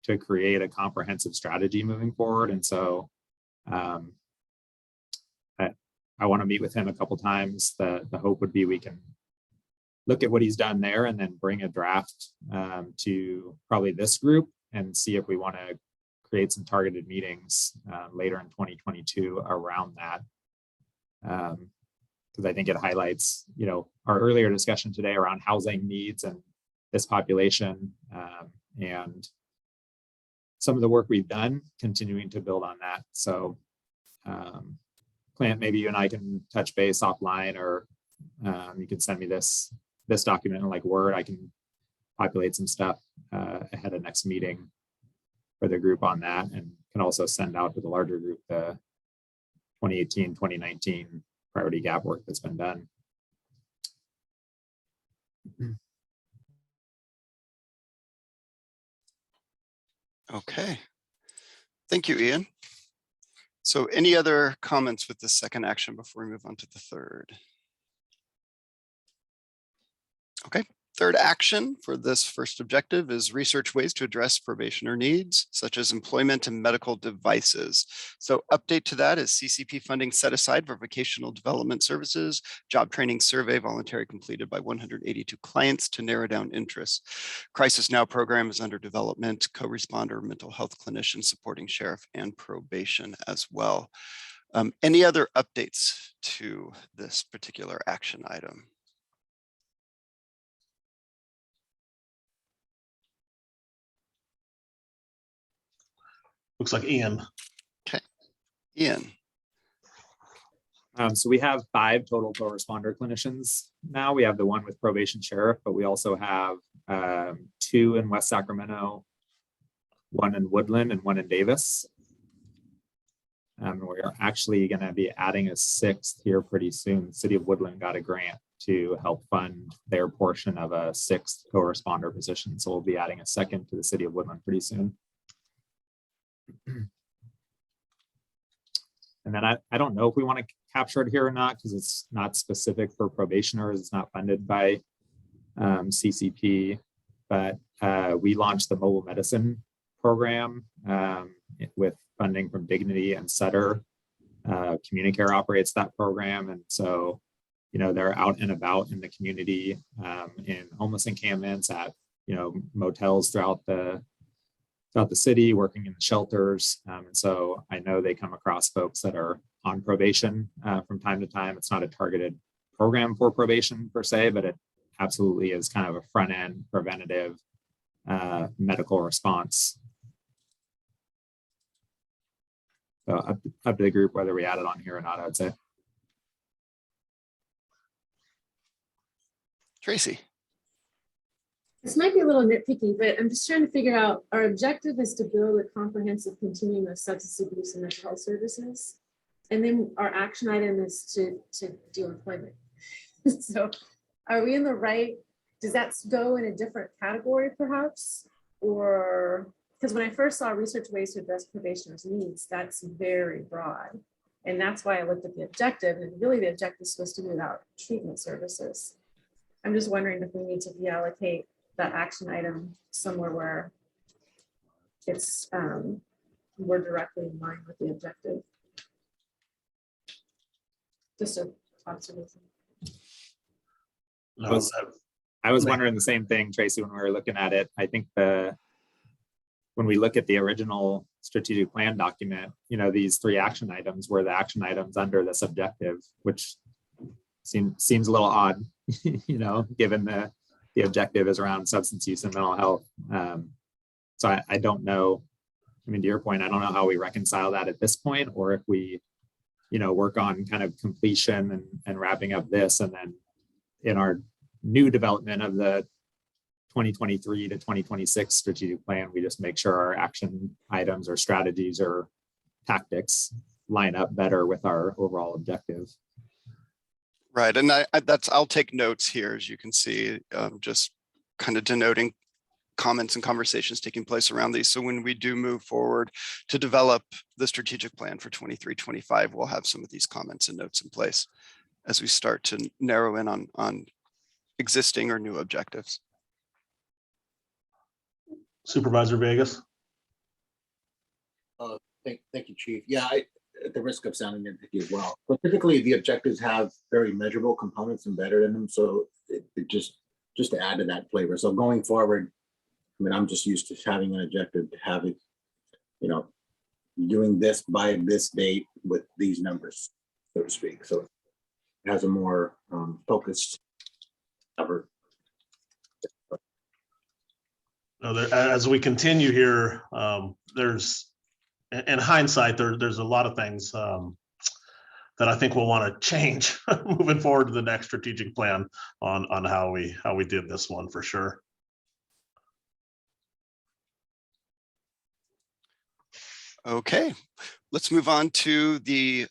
to create a comprehensive strategy moving forward. And so I want to meet with him a couple times. The hope would be we can look at what he's done there and then bring a draft to probably this group and see if we want to create some targeted meetings later in 2022 around that. Because I think it highlights, our earlier discussion today around housing needs and this population and some of the work we've done, continuing to build on that. So Clint, maybe you and I can touch base offline, or you can send me this document in like Word. I can populate some stuff ahead of next meeting for the group on that, and can also send out to the larger group the 2018, 2019 priority gap work that's been done. Okay. Thank you, Ian. So any other comments with the second action before we move on to the third? Okay. Third action for this first objective is research ways to address probationer needs, such as employment and medical devices. So update to that is CCP funding set aside for vocational development services, job training survey voluntary completed by 182 clients to narrow down interests. Crisis Now program is under development, co-responder mental health clinician supporting sheriff and probation as well. Any other updates to this particular action item? Looks like Ian. Okay, Ian. So we have 5 total co-responder clinicians now. We have the one with probation sheriff, but we also have 2 in West Sacramento, 1 in Woodland, and 1 in Davis. We're actually going to be adding a 6th here pretty soon. The City of Woodland got a grant to help fund their portion of a 6th co-responder position. So we'll be adding a 2nd to the City of Woodland pretty soon. And then I don't know if we want to capture it here or not, because it's not specific for probationers. It's not funded by CCP, but we launched the mobile medicine program with funding from Dignity and Sutter. Communicare operates that program. And so, you know, they're out and about in the community in homeless encampments, at, you know, motels throughout the city, working in the shelters. And so I know they come across folks that are on probation from time to time. It's not a targeted program for probation per se, but it absolutely is kind of a front end preventative medical response. So up to the group whether we add it on here or not, I would say. Tracy. This might be a little nitpicky, but I'm just trying to figure out, our objective is to build a comprehensive continuum of substance abuse and mental health services. And then our action item is to do employment. So are we in the right, does that go in a different category perhaps? Or, because when I first saw research ways to address probationers' needs, that's very broad. And that's why I looked at the objective, and really the objective is supposed to be about treatment services. I'm just wondering if we need to reallocate that action item somewhere where it's more directly in line with the objective. Just an observation. No, I was wondering the same thing, Tracy, when we were looking at it. I think when we look at the original strategic plan document, you know, these 3 action items were the action items under this objective, which seems a little odd, you know, given the objective is around substance use and mental health. So I don't know. I mean, to your point, I don't know how we reconcile that at this point, or if we, you know, work on kind of completion and wrapping up this, and then in our new development of the 2023 to 2026 strategic plan, we just make sure our action items or strategies or tactics line up better with our overall objective. Right, and I'll take notes here, as you can see, just kind of denoting comments and conversations taking place around these. So when we do move forward to develop the strategic plan for 23-25, we'll have some of these comments and notes in place as we start to narrow in on existing or new objectives. Supervisor Vegas. Thank you, Chief. Yeah, at the risk of sounding nitpicky as well, but typically the objectives have very measurable components embedded in them. So it just to add to that flavor. So going forward, I mean, I'm just used to having an objective to have it, you know, doing this by this date with these numbers, so to speak. So it has a more focused cover. As we continue here, there's, in hindsight, there's a lot of things that I think we'll want to change moving forward to the next strategic plan on how we did this one for sure. Okay, let's move on to the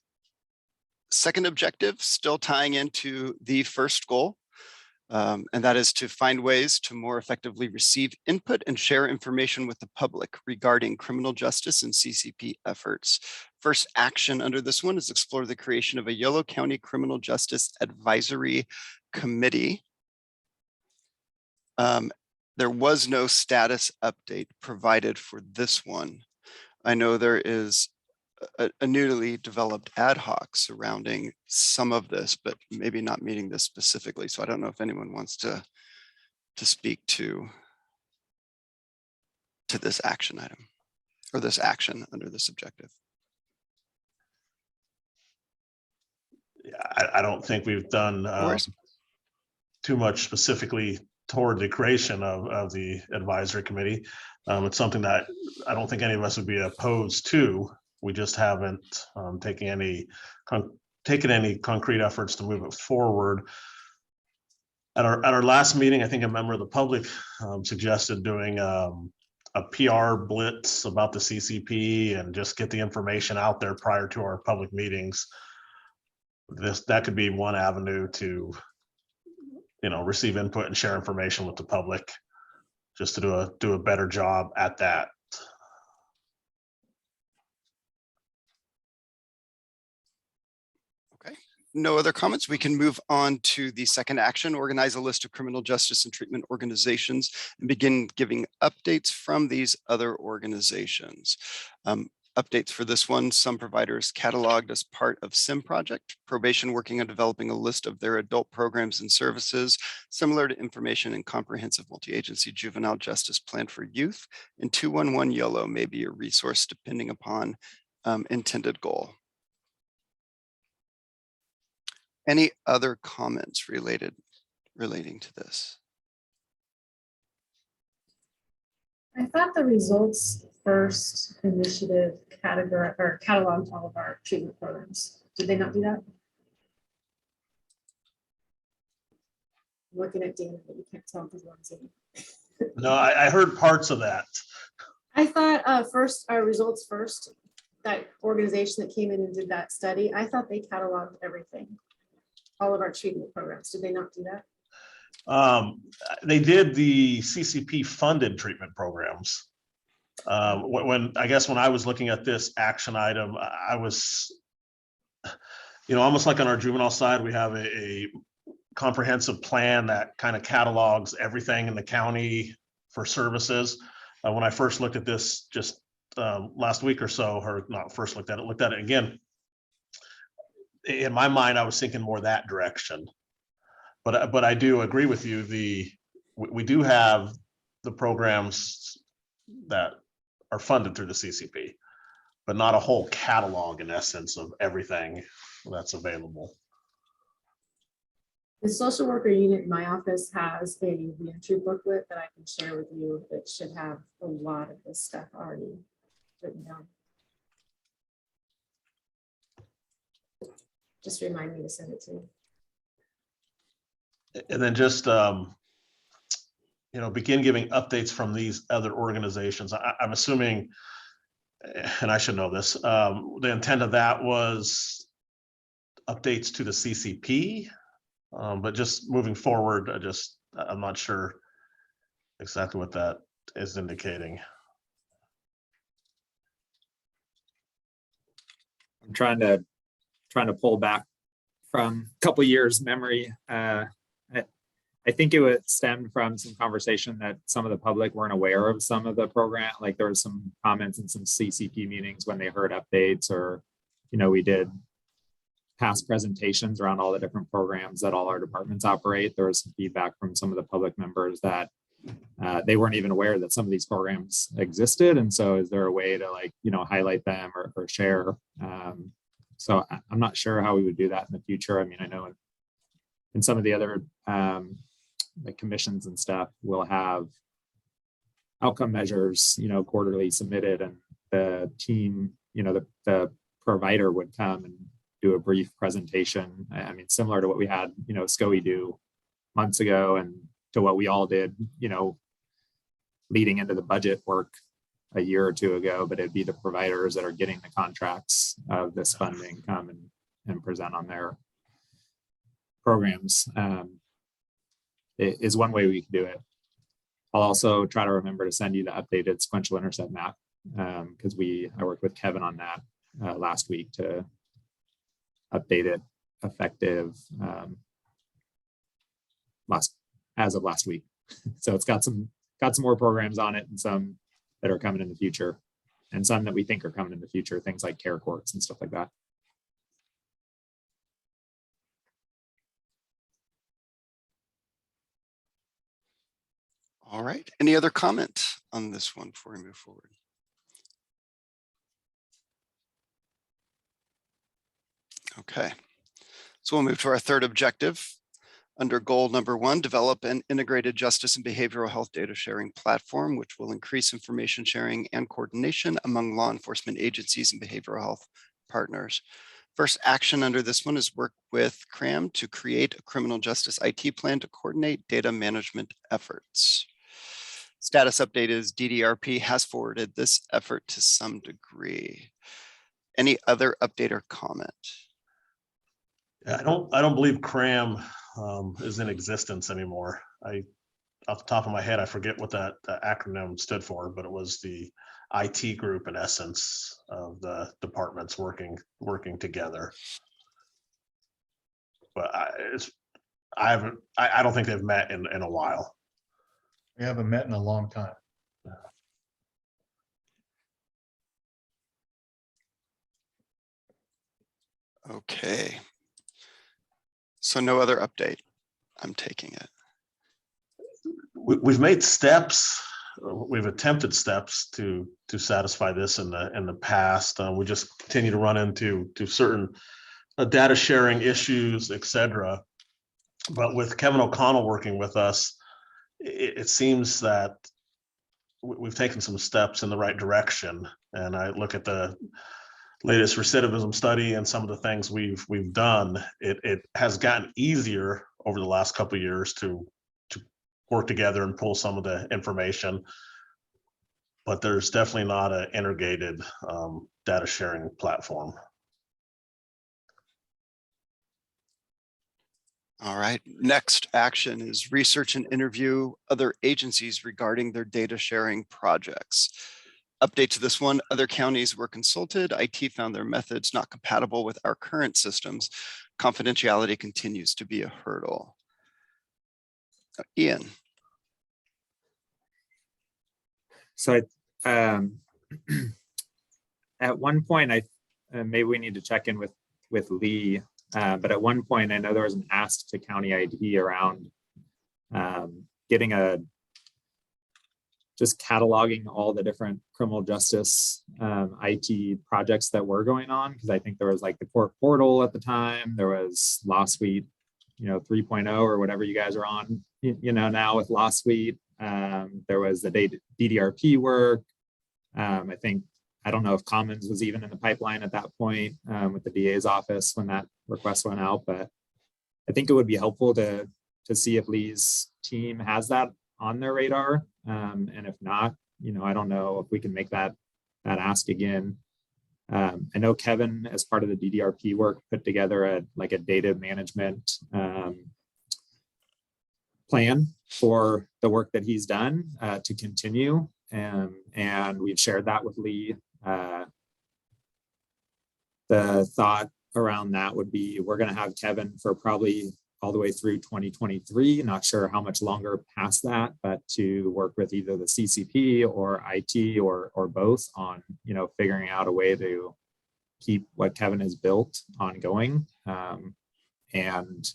second objective, still tying into the first goal. And that is to find ways to more effectively receive input and share information with the public regarding criminal justice and CCP efforts. First action under this one is explore the creation of a Yolo County Criminal Justice Advisory Committee. There was no status update provided for this one. I know there is a newly developed ad hoc surrounding some of this, but maybe not meeting this specifically. So I don't know if anyone wants to speak to this action item or this action under this objective. Yeah, I don't think we've done too much specifically toward the creation of the advisory committee. It's something that I don't think any of us would be opposed to. We just haven't taken any taken any concrete efforts to move it forward. At our last meeting, I think a member of the public suggested doing a PR blitz about the CCP and just get the information out there prior to our public meetings. That could be one avenue to, receive input and share information with the public, just to do a better job at that. Okay, no other comments. We can move on to the second action, organize a list of criminal justice and treatment organizations and begin giving updates from these other organizations. Updates for this one, some providers cataloged as part of SIM project, probation working on developing a list of their adult programs and services, similar to information and comprehensive multi-agency juvenile justice plan for youth, and 211 YOLO may be a resource depending upon intended goal. Any other comments relating to this? I thought the results first initiative category or cataloged all of our treatment programs. Did they not do that? I'm looking at Dana, but you can't tell because one's in. No, I heard parts of that. I thought first, our results first, that organization that came in and did that study, I thought they cataloged everything, all of our treatment programs. Did they not do that? They did the CCP funded treatment programs. When I was looking at this action item, I was, almost like on our juvenile side, we have a comprehensive plan that kind of catalogs everything in the county for services. When I first looked at this just last week or so, or not first looked at it again. In my mind, I was thinking more that direction. But I do agree with you. We do have the programs that are funded through the CCP, but not a whole catalog in essence of everything that's available. The social worker unit in my office has a reentry booklet that I can share with you that should have a lot of this stuff already written down. Just remind me to send it to you. And then just begin giving updates from these other organizations. I'm assuming, and I should know this, the intent of that was updates to the CCP, but just moving forward, I'm not sure exactly what that is indicating. I'm trying to pull back from a couple years memory. I think it would stem from some conversation that some of the public weren't aware of some of the program. Like there was some comments in some CCP meetings when they heard updates, or, we did past presentations around all the different programs that all our departments operate. There was some feedback from some of the public members that they weren't even aware that some of these programs existed. And so is there a way to highlight them or share? So I'm not sure how we would do that in the future. I mean, I know in some of the other the commissions and stuff will have outcome measures, quarterly submitted, and the team, the provider would come and do a brief presentation. I mean, similar to what we had, SCOE do months ago, and to what we all did, leading into the budget work a year or two ago. But it'd be the providers that are getting the contracts of this funding come and present on their programs. It is one way we can do it. I'll also try to remember to send you the updated sequential intercept map, because I worked with Kevin on that last week to update it effective as of last week. So it's got some more programs on it, and some that are coming in the future, and some that we think are coming in the future, things like care courts and stuff like that. All right, any other comments on this one before we move forward? Okay, so we'll move to our third objective. Under goal number 1, develop an integrated justice and behavioral health data sharing platform, which will increase information sharing and coordination among law enforcement agencies and behavioral health partners. First action under this one is work with CRAM to create a criminal justice IT plan to coordinate data management efforts. Status update is DDRP has forwarded this effort to some degree. Any other update or comment? Yeah, I don't believe CRAM is in existence anymore. Off the top of my head, I forget what that acronym stood for, but it was the IT group in essence of the departments working together. But I don't think they've met in a while. We haven't met in a long time. Okay. So no other update. I'm taking it. We've made steps. We've attempted steps to satisfy this in the past. We just continue to run into certain data sharing issues, etc. But with Kevin O'Connell working with us, it seems that we've taken some steps in the right direction. And I look at the latest recidivism study and some of the things we've done. It has gotten easier over the last couple of years to work together and pull some of the information, but there's definitely not an integrated data sharing platform. All right, next action is research and interview other agencies regarding their data sharing projects. Update to this one, other counties were consulted. IT found their methods not compatible with our current systems. Confidentiality continues to be a hurdle. Ian. So at one point, maybe we need to check in with Lee, but at one point I know there was an ask to county ID around getting just cataloging all the different criminal justice IT projects that were going on, because I think there was like the court portal at the time, there was Law Suite, 3.0 or whatever you guys are on, now with Law Suite. There was the DDRP work. I don't know if Commons was even in the pipeline at that point with the DA's office when that request went out, but I think it would be helpful to see if Lee's team has that on their radar. And if not, I don't know if we can make that ask again. I know Kevin, as part of the DDRP work, put together a data management plan for the work that he's done to continue. And we've shared that with Lee. The thought around that would be, we're going to have Kevin for probably all the way through 2023. Not sure how much longer past that, but to work with either the CCP or IT or both on, figuring out a way to keep what Kevin has built ongoing, and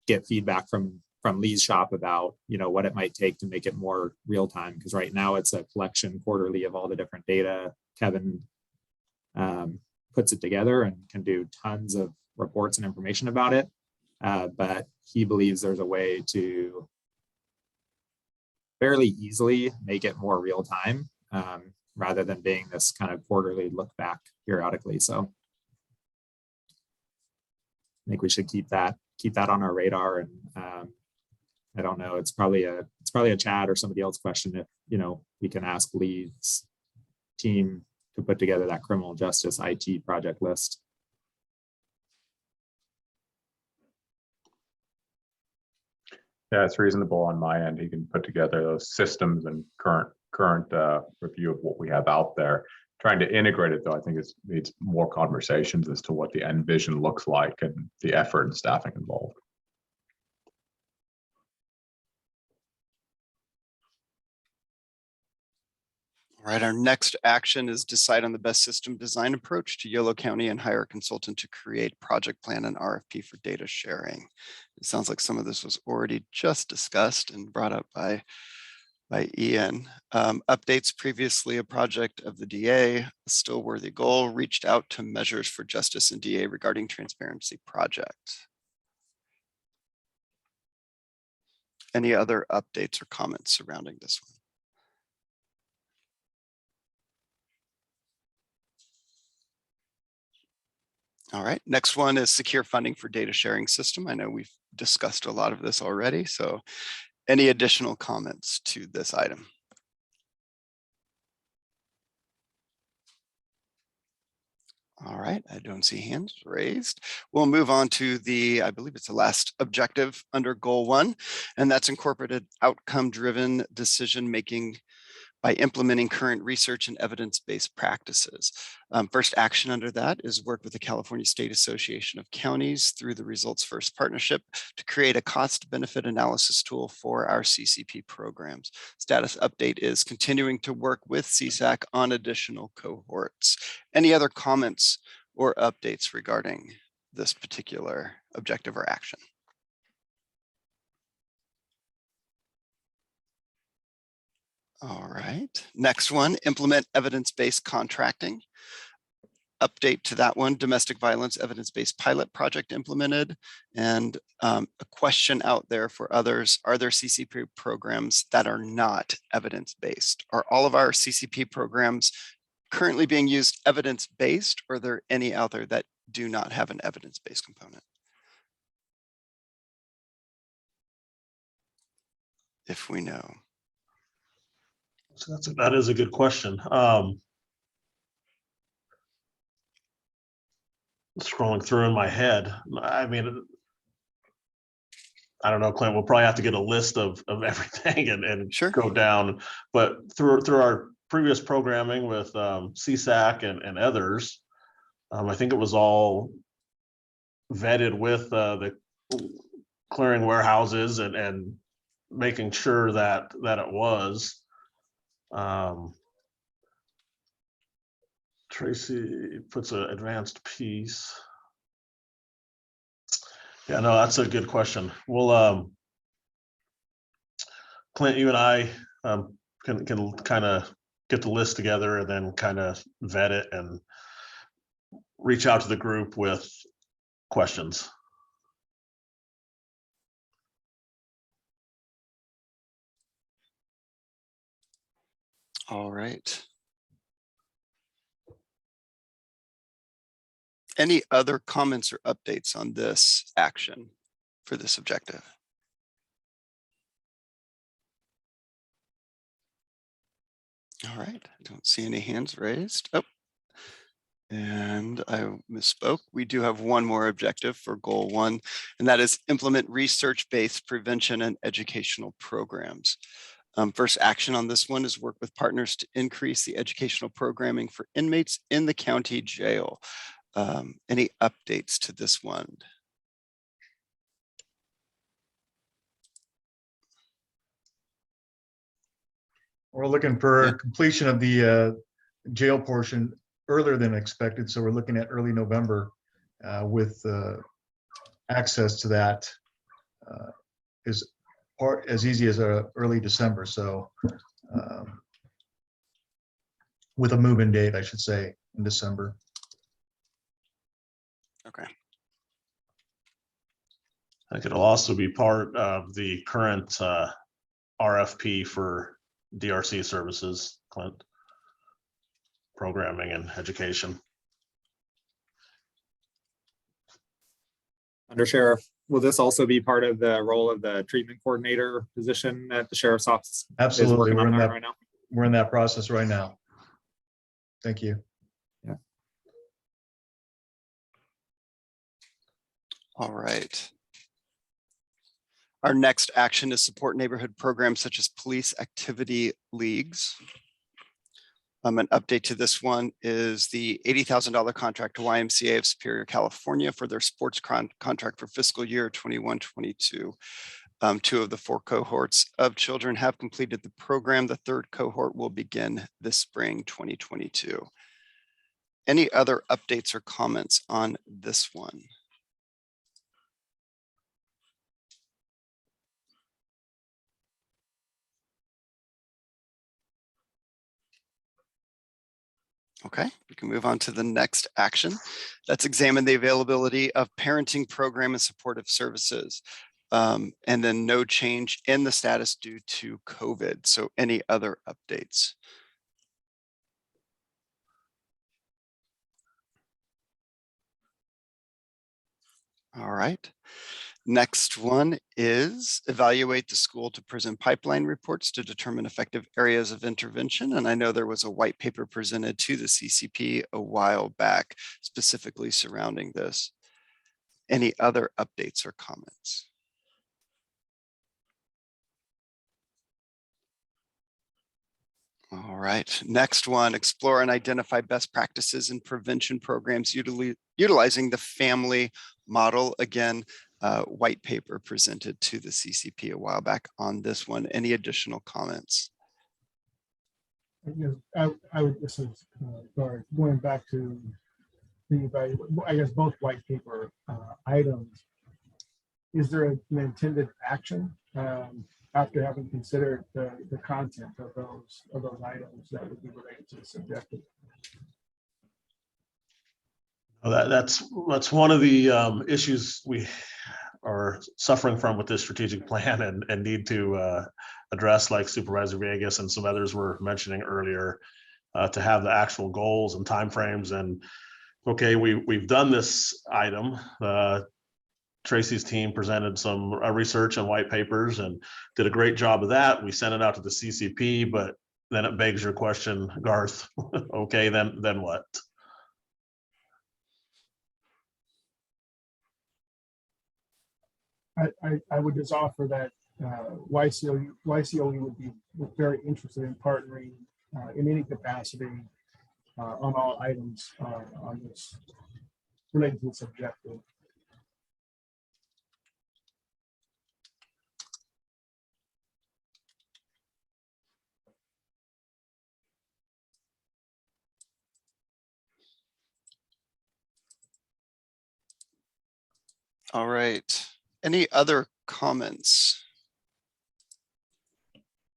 get feedback from Lee's shop about, what it might take to make it more real time. Because right now it's a collection quarterly of all the different data. Kevin puts it together and can do tons of reports and information about it. But he believes there's a way to fairly easily make it more real time, rather than being this kind of quarterly look back periodically. So I think we should keep that on our radar. And I don't know, it's probably a Chad or somebody else question if, we can ask Lee's team to put together that criminal justice IT project list. Yeah, it's reasonable on my end. He can put together those systems and current review of what we have out there. Trying to integrate it, though, I think it needs more conversations as to what the end vision looks like and the effort and staffing involved. All right, our next action is decide on the best system design approach to Yolo County and hire a consultant to create project plan and RFP for data sharing. It sounds like some of this was already just discussed and brought up by Ian. Updates: previously a project of the DA, a still worthy goal, reached out to Measures for Justice and DA regarding transparency project. Any other updates or comments surrounding this one? All right, next one is secure funding for data sharing system. I know we've discussed a lot of this already, so any additional comments to this item? All right, I don't see hands raised. We'll move on to the, I believe it's the last objective under goal 1, and that's incorporated outcome-driven decision-making by implementing current research and evidence-based practices. First action under that is work with the California State Association of Counties through the Results First Partnership to create a cost-benefit analysis tool for our CCP programs. Status update is continuing to work with CSAC on additional cohorts. Any other comments or updates regarding this particular objective or action? All right, next one, implement evidence-based contracting. Update to that one, domestic violence evidence-based pilot project implemented. And a question out there for others, are there CCP programs that are not evidence-based? Are all of our CCP programs currently being used evidence-based, or are there any out there that do not have an evidence-based component? If we know. So that is a good question. Scrolling through in my head, I mean, I don't know, Clint, we'll probably have to get a list of everything and Sure. go down. But through our previous programming with CSAC and others, I think it was all vetted with the clearing warehouses and making sure that it was. Tracy puts an advanced piece. Yeah, no, that's a good question. We'll Clint, you and I can kind of get the list together and then kind of vet it and reach out to the group with questions. All right. Any other comments or updates on this action for this objective? All right, I don't see any hands raised. Oh, and I misspoke. We do have one more objective for goal 1, and that is implement research-based prevention and educational programs. First action on this one is work with partners to increase the educational programming for inmates in the county jail. Any updates to this one? We're looking for completion of the jail portion earlier than expected. So we're looking at early November with access to that is as easy as early December. So with a move-in date, I should say, in December. Okay. I think it'll also be part of the current RFP for DRC services, Clint, programming and education. Under Sheriff, will this also be part of the role of the treatment coordinator position at the Sheriff's Office? Absolutely, Is working we're on in that that right now? we're in that process right now. Thank you. Yeah. All right. Our next action is support neighborhood programs such as police activity leagues. An update to this one is the $80,000 contract to YMCA of Superior, California for their sports contract for fiscal year 21-22. 2 of the 4 cohorts of children have completed the program. The 3rd cohort will begin this spring 2022. Any other updates or comments on this one? Okay, we can move on to the next action. Let's examine the availability of parenting program and supportive services. And then no change in the status due to COVID. So any other updates? All right. Next one is evaluate the school to prison pipeline reports to determine effective areas of intervention. And I know there was a white paper presented to the CCP a while back, specifically surrounding this. Any other updates or comments? All right, next one, explore and identify best practices and prevention programs utilizing the family model. Again, white paper presented to the CCP a while back on this one. Any additional comments? I would, this is, sorry, going back to the evaluation, I guess both white paper items. Is there an intended action after having considered the content of those items that would be related to the subjective? Well, that's one of the issues we are suffering from with this strategic plan and need to address, like Supervisor Vegas and some others were mentioning earlier, to have the actual goals and timeframes. And okay, we've done this item. Tracy's team presented some research and white papers and did a great job of that. We sent it out to the CCP, but then it begs your question, Garth. Okay, then what? I would just offer that YCOE would be very interested in partnering in any capacity on all items on this related to this objective. All right, any other comments?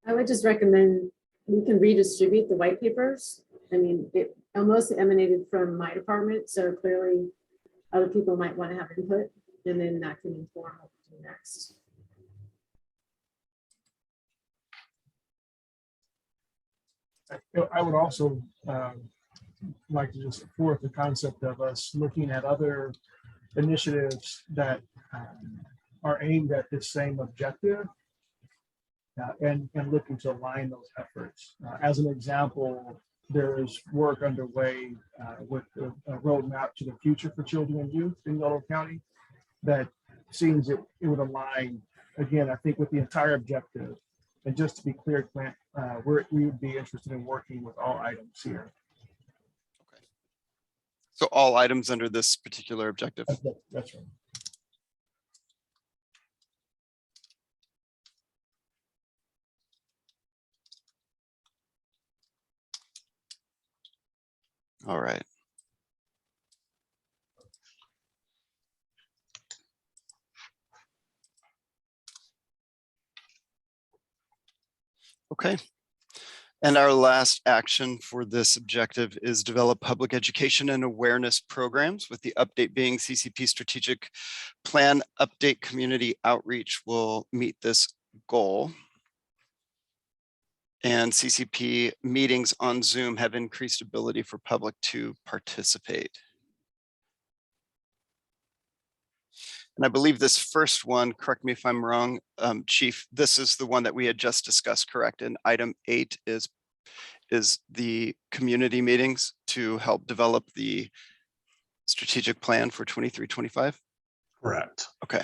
I would just recommend we can redistribute the white papers. I mean, it almost emanated from my department, so clearly other people might want to have input, and then that can inform what we do next. I would also like to just support the concept of us looking at other initiatives that are aimed at this same objective and looking to align those efforts. As an example, there is work underway with a roadmap to the future for children and youth in Yolo County that seems it would align, again, I think, with the entire objective. And just to be clear, Clint, we would be interested in working with all items here. Okay. So all items under this particular objective. That's right. All right. Okay. And our last action for this objective is develop public education and awareness programs, with the update being CCP strategic plan update. Community outreach will meet this goal. And CCP meetings on Zoom have increased ability for public to participate. And I believe this first one, correct me if I'm wrong, Chief, this is the one that we had just discussed, correct? And item 8 is the community meetings to help develop the strategic plan for 23-25? Correct. Okay.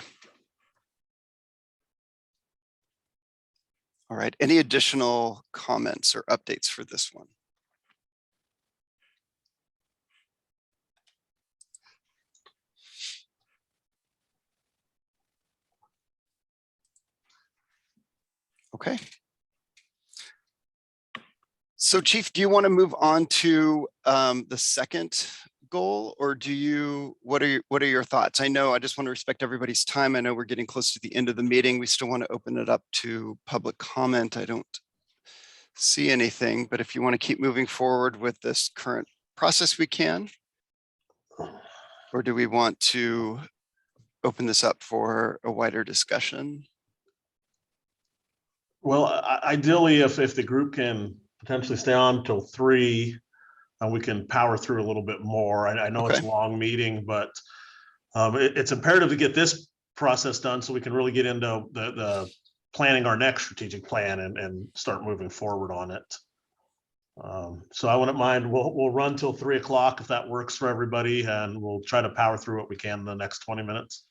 All right, any additional comments or updates for this one? Okay. So Chief, do you want to move on to the second goal, or do you, what are your thoughts? I know I just want to respect everybody's time. I know we're getting close to the end of the meeting. We still want to open it up to public comment. I don't see anything, but if you want to keep moving forward with this current process, we can. Or do we want to open this up for a wider discussion? Well, ideally, if the group can potentially stay on till 3, we can power through a little bit more. I know it's a long meeting, but It's imperative to get this process done so we can really get into the planning our next strategic plan and start moving forward on it. So I wouldn't mind, we'll run till 3 o'clock if that works for everybody, and we'll try to power through what we can in the next 20 minutes.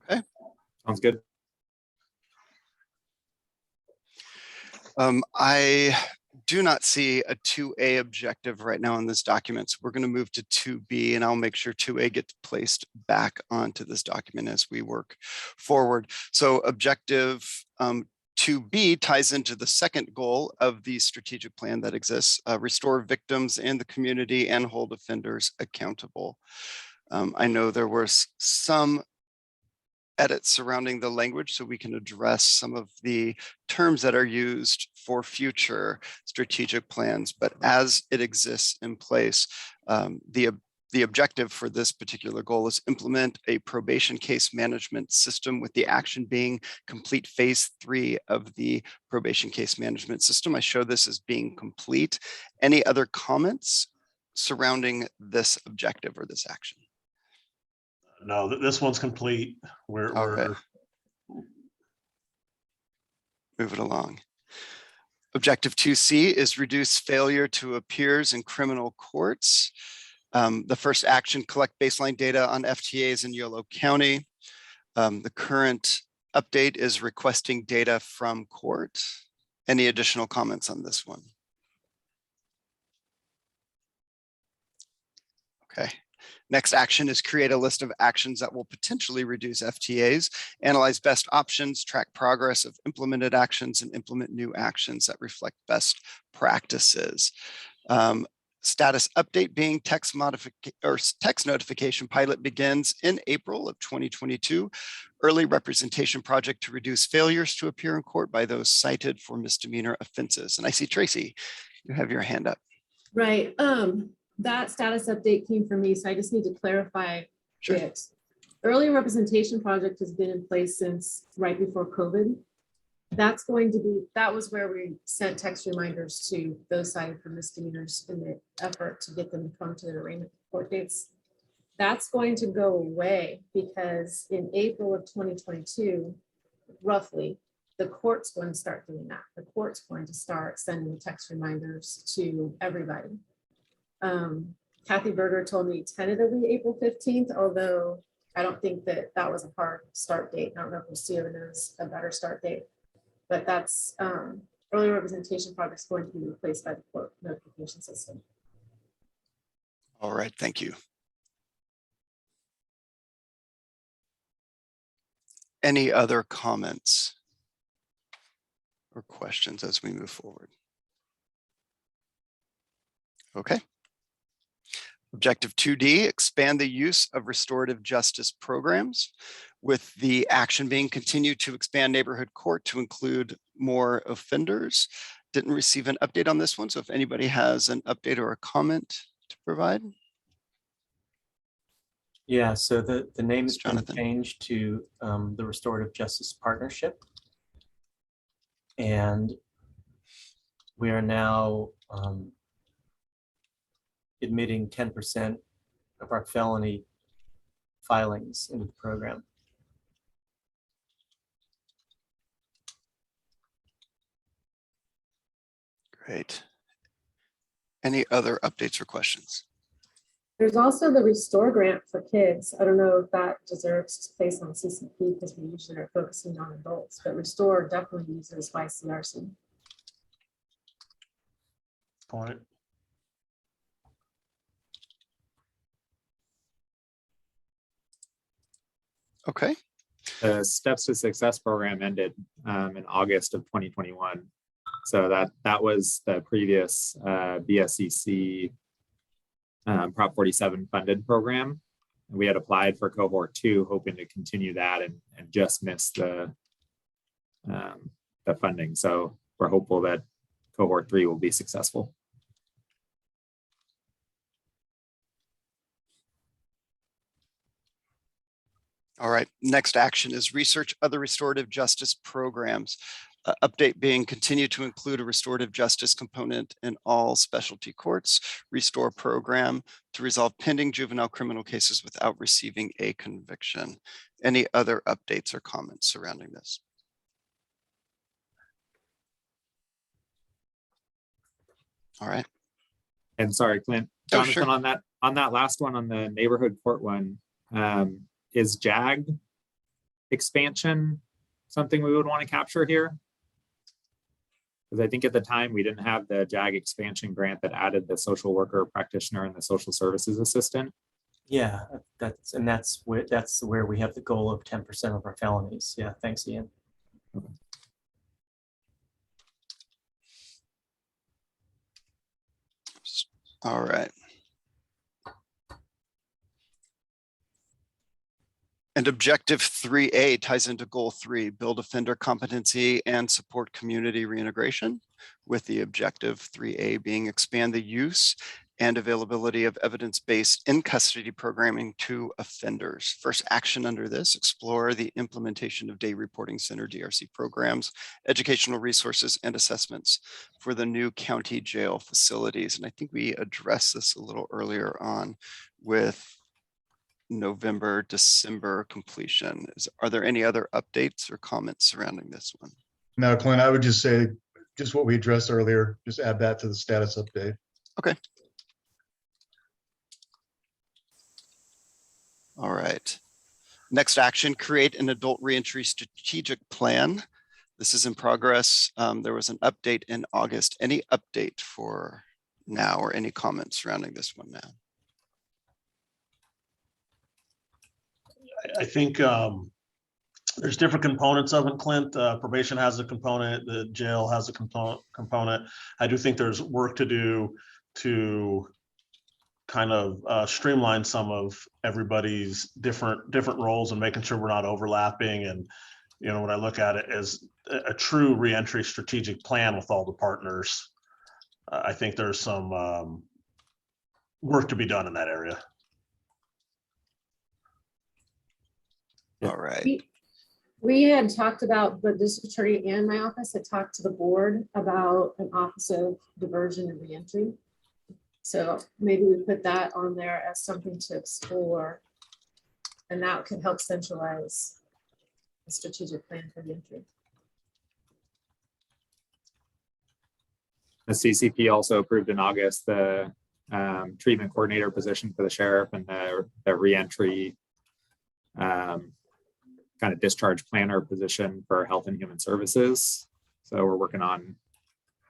Okay. Sounds good. I do not see a 2A objective right now in this document. So we're going to move to 2B, and I'll make sure 2A gets placed back onto this document as we work forward. So objective 2B ties into the second goal of the strategic plan that exists, restore victims and the community and hold offenders accountable. I know there was some edits surrounding the language so we can address some of the terms that are used for future strategic plans, but as it exists in place, the objective for this particular goal is implement a probation case management system, with the action being complete phase 3 of the probation case management system. I show this as being complete. Any other comments surrounding this objective or this action? No, this one's complete. Okay. Move it along. Objective 2C is reduce failure to appears in criminal courts. The first action, collect baseline data on FTAs in Yolo County. The current update is requesting data from court. Any additional comments on this one? Okay. Next action is create a list of actions that will potentially reduce FTAs, analyze best options, track progress of implemented actions, and implement new actions that reflect best practices. Status update being text notification pilot begins in April of 2022. Early representation project to reduce failures to appear in court by those cited for misdemeanor offenses. And I see Tracy, you have your hand up. Right. That status update came from me, so I just need to clarify it. Early representation project has been in place since right before COVID. That was where we sent text reminders to those cited for misdemeanors in the effort to get them to come to the arraignment court dates. That's going to go away because in April of 2022, roughly, the court's going to start doing that. The court's going to start sending text reminders to everybody. Kathy Berger told me tentatively April 15th, although I don't think that was a hard start date. I don't know if Lucia knows a better start date, but that's early representation project is going to be replaced by the court notification system. All right, thank you. Any other comments or questions as we move forward? Okay. Objective 2D, expand the use of restorative justice programs, with the action being continue to expand neighborhood court to include more offenders. Didn't receive an update on this one, so if anybody has an update or a comment to provide. Yeah, so the name has been Jonathan. changed to the Restorative Justice Partnership. And we are now admitting 10% of our felony filings into the program. Great. Any other updates or questions? There's also the Restore grant for kids. I don't know if that deserves place on CCP because we usually are focusing on adults, but Restore definitely uses YCRC. Point. Okay. The Steps to Success program ended in August of 2021. So that was the previous BSCC Prop 47 funded program. We had applied for cohort 2, hoping to continue that and just missed the funding. So we're hopeful that cohort 3 will be successful. All right, next action is research other restorative justice programs. Update being continue to include a restorative justice component in all specialty courts, restore program to resolve pending juvenile criminal cases without receiving a conviction. Any other updates or comments surrounding this? All right. And sorry, Clint, Oh, Jonathan, sure. on that last one, on the neighborhood court one, is JAG expansion something we would want to capture here? Because I think at the time we didn't have the JAG expansion grant that added the social worker practitioner and the social services assistant. Yeah, that's where we have the goal of 10% of our felonies. Yeah, thanks, Ian. All right. And objective 3A ties into goal 3, build offender competency and support community reintegration, with the objective 3A being expand the use and availability of evidence-based in-custody programming to offenders. First action under this, explore the implementation of day reporting center DRC programs, educational resources and assessments for the new county jail facilities. And I think we addressed this a little earlier on with November, December completion. Are there any other updates or comments surrounding this one? No, Clint, I would just say, just what we addressed earlier, just add that to the status update. Okay. All right. Next action, create an adult reentry strategic plan. This is in progress. There was an update in August. Any update for now or any comments surrounding this one now? I think there's different components of it, Clint. Probation has a component, the jail has a component. I do think there's work to do to kind of streamline some of everybody's different roles and making sure we're not overlapping. And, you know, when I look at it as a true reentry strategic plan with all the partners, I think there's some work to be done in that area. All right. We had talked about, the district attorney and my office had talked to the board about an office of diversion and reentry. So maybe we put that on there as something to explore, and that could help centralize the strategic plan for reentry. The CCP also approved in August the treatment coordinator position for the sheriff and the reentry kind of discharge planner position for health and human services. So we're working on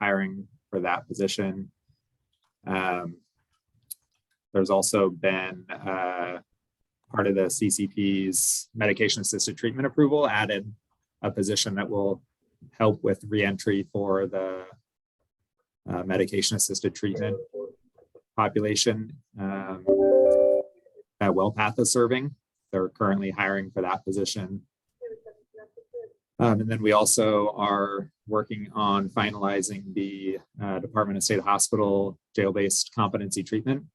hiring for that position. There's also been part of the CCP's medication assisted treatment approval added a position that will help with reentry for the medication assisted treatment population that WellPath is serving. They're currently hiring for that position. And then we also are working on finalizing the Department of State Hospital jail-based competency treatment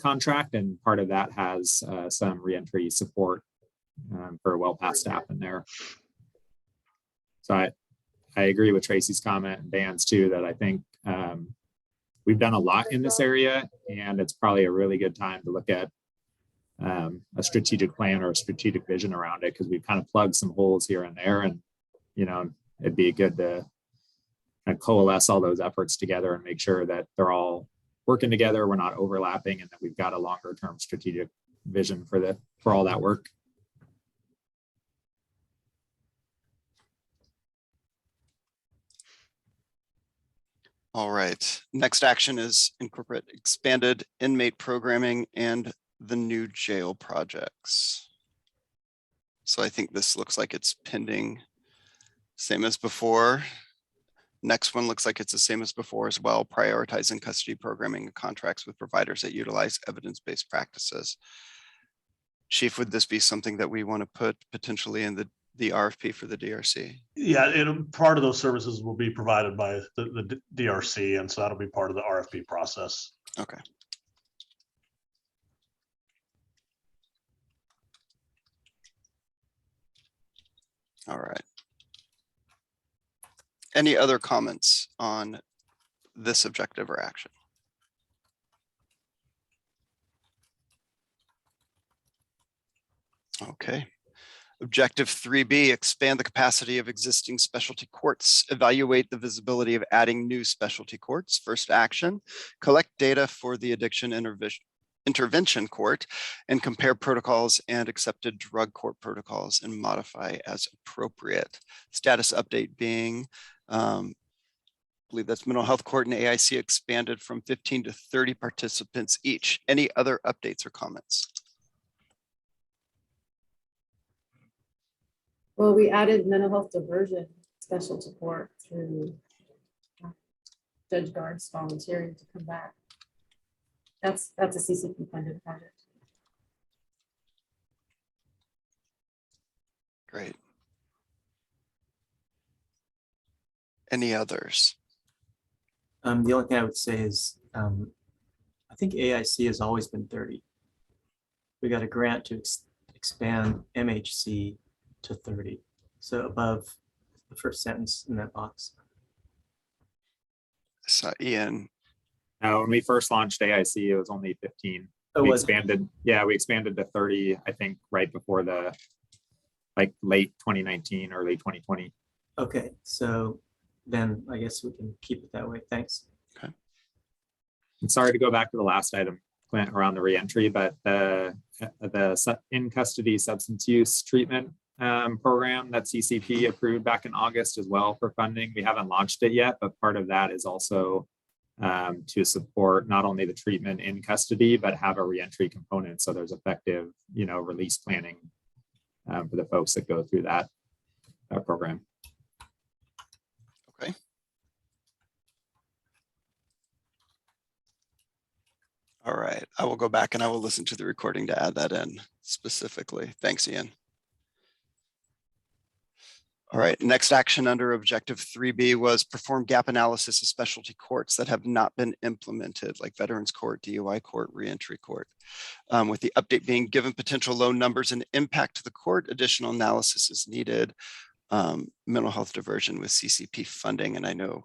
contract. And part of that has some reentry support for WellPath staff in there. So I agree with Tracy's comment and Dan's too, that I think we've done a lot in this area, and it's probably a really good time to look at a strategic plan or a strategic vision around it, because we've kind of plugged some holes here and there, and you know, it'd be good to kind of coalesce all those efforts together and make sure that they're all working together, we're not overlapping, and that we've got a longer term strategic vision for all that work. All right. Next action is incorporate expanded inmate programming and the new jail projects. So I think this looks like it's pending, same as before. Next one looks like it's the same as before as well, prioritizing custody programming and contracts with providers that utilize evidence-based practices. Chief, would this be something that we want to put potentially in the RFP for the DRC? Yeah, part of those services will be provided by the DRC, and so that'll be part of the RFP process. Okay. All right. Any other comments on this objective or action? Okay. Objective 3B, expand the capacity of existing specialty courts, evaluate the visibility of adding new specialty courts. First action, collect data for the addiction intervention court and compare protocols and accepted drug court protocols and modify as appropriate. Status update being, I believe that's mental health court and AIC expanded from 15 to 30 participants each. Any other updates or comments? Well, we added mental health diversion special support through Judge Guards volunteering to come back. That's a CCP funded project. Great. Any others? The only thing I would say is, I think AIC has always been 30. We got a grant to expand MHC to 30. So above the first sentence in that box. So Ian, When we first launched AIC, it was only 15. Oh, We was it? expanded, yeah, we expanded to 30, I think, right before the, like, late 2019, early 2020. Okay, so then I guess we can keep it that way. Thanks. And sorry to go back to the last item, Clint, around the reentry, but the in custody substance use treatment program that CCP approved back in August as well for funding. We haven't launched it yet, but part of that is also to support not only the treatment in custody, but have a reentry component. So there's effective, release planning for the folks that go through that program. okay. All right, I will go back and I will listen to the recording to add that in specifically. Thanks, Ian. All right, next action under objective 3B was perform gap analysis of specialty courts that have not been implemented, like Veterans Court, DUI Court, Reentry Court. With the update being given potential low numbers and impact to the court, additional analysis is needed. Mental health diversion with CCP funding, and I know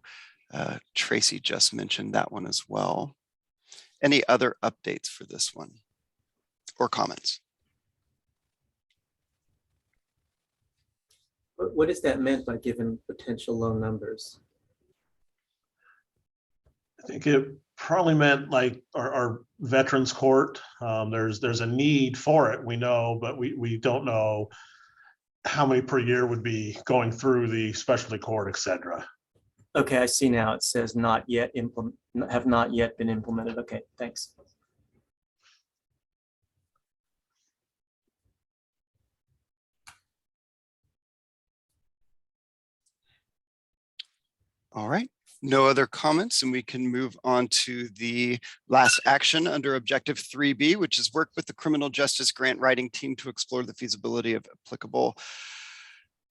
Tracy just mentioned that one as well. Any other updates for this one or comments? What is that meant by given potential low numbers? I think it probably meant like our veterans court. There's a need for it, we know, but we don't know how many per year would be going through the specialty court, et cetera. Okay, I see now. It says not yet have not yet been implemented. Okay, thanks. All right, no other comments, and we can move on to the last action under objective 3B, which is work with the criminal justice grant writing team to explore the feasibility of applicable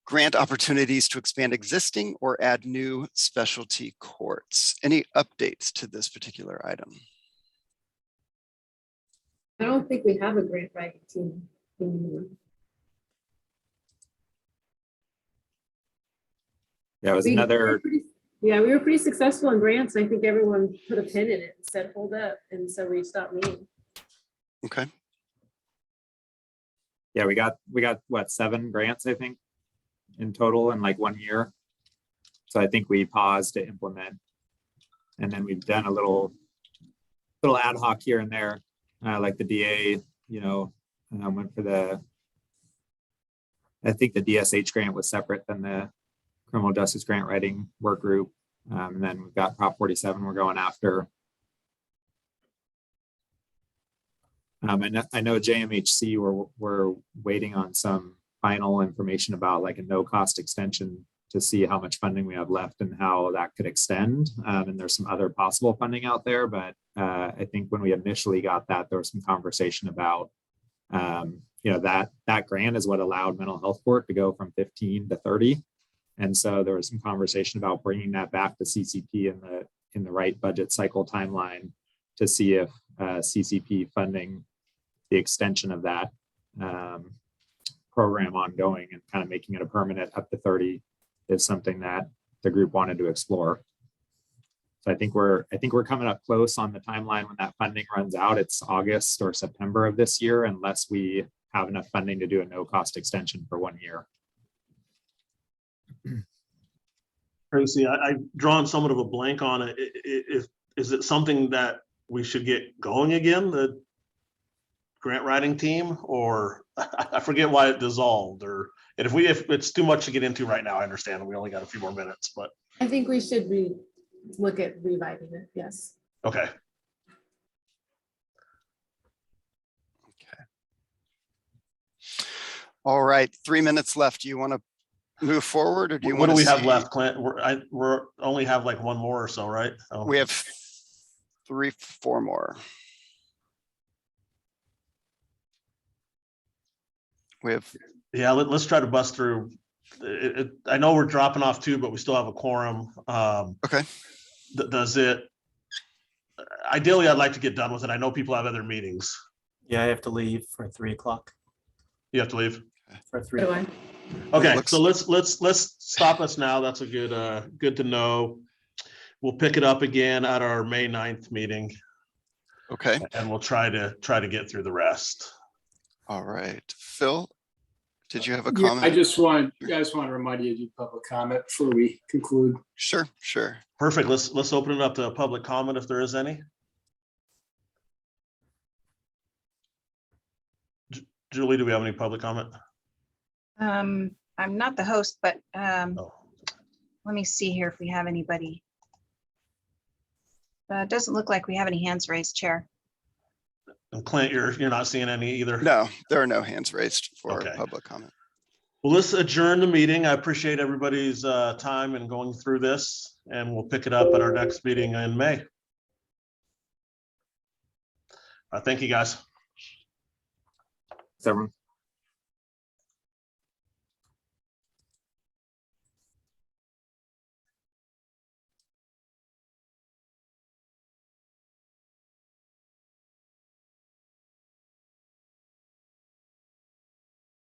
grant opportunities to expand existing or add new specialty courts. Any updates to this particular item? I don't think we have a grant writing team anymore. Yeah, it was another. Yeah, we were pretty successful in grants. I think everyone put a pin in it and said, hold up. And so we stopped meeting. Okay. Yeah, we got what, 7 grants, I think, in total in like 1 year. So I think we paused to implement, and then we've done a little ad hoc here and there, like the DA, went for the. I think the DSH grant was separate than the criminal justice grant writing work group, and then we've got Prop 47 we're going after. And I know JMHC we're waiting on some final information about like a no-cost extension to see how much funding we have left and how that could extend. And there's some other possible funding out there, but I think when we initially got that, there was some conversation about, that grant is what allowed mental health court to go from 15 to 30. And so there was some conversation about bringing that back to CCP in the right budget cycle timeline to see if CCP funding the extension of that program ongoing and kind of making it a permanent up to 30 is something that the group wanted to explore. So I think we're coming up close on the timeline when that funding runs out. It's August or September of this year, unless we have enough funding to do a no-cost extension for 1 year. Tracy, I've drawn somewhat of a blank on it. Is it something that we should get going again, the grant writing team, or I forget why it dissolved, or and if it's too much to get into right now, I understand. We only got a few more minutes, but I think we should look at reviving it, yes. okay. All right, 3 minutes left. Do you want to move forward, or do you What want do to we have see- left, Clint? We're only have like one more or so, right? Oh. We have 4 more. We have, Yeah, let's try to bust through. I know we're dropping off too, but we still have a quorum. okay, Does it? Ideally, I'd like to get done with it. I know people have other meetings. Yeah, I have to leave for 3 o'clock. You have to leave. For 3. So I- Okay, looks- so let's stop us now. That's a good to know. We'll pick it up again at our May 9th meeting, okay, and we'll try to get through the rest. all right. Phil, did you have a Yeah, comment? I just want to remind you to do public comment before we conclude. Sure, sure. Perfect. Let's open it up to public comment if there is any. Julie, do we have any public comment? I'm not the host, but Oh. let me see here if we have anybody. It doesn't look like we have any hands raised, Chair. And Clint, you're not seeing any either? No, there are no hands raised for Okay. public comment. Well, let's adjourn the meeting. I appreciate everybody's time and going through this, and we'll pick it up at our next meeting in May. Thank you, guys. Everyone.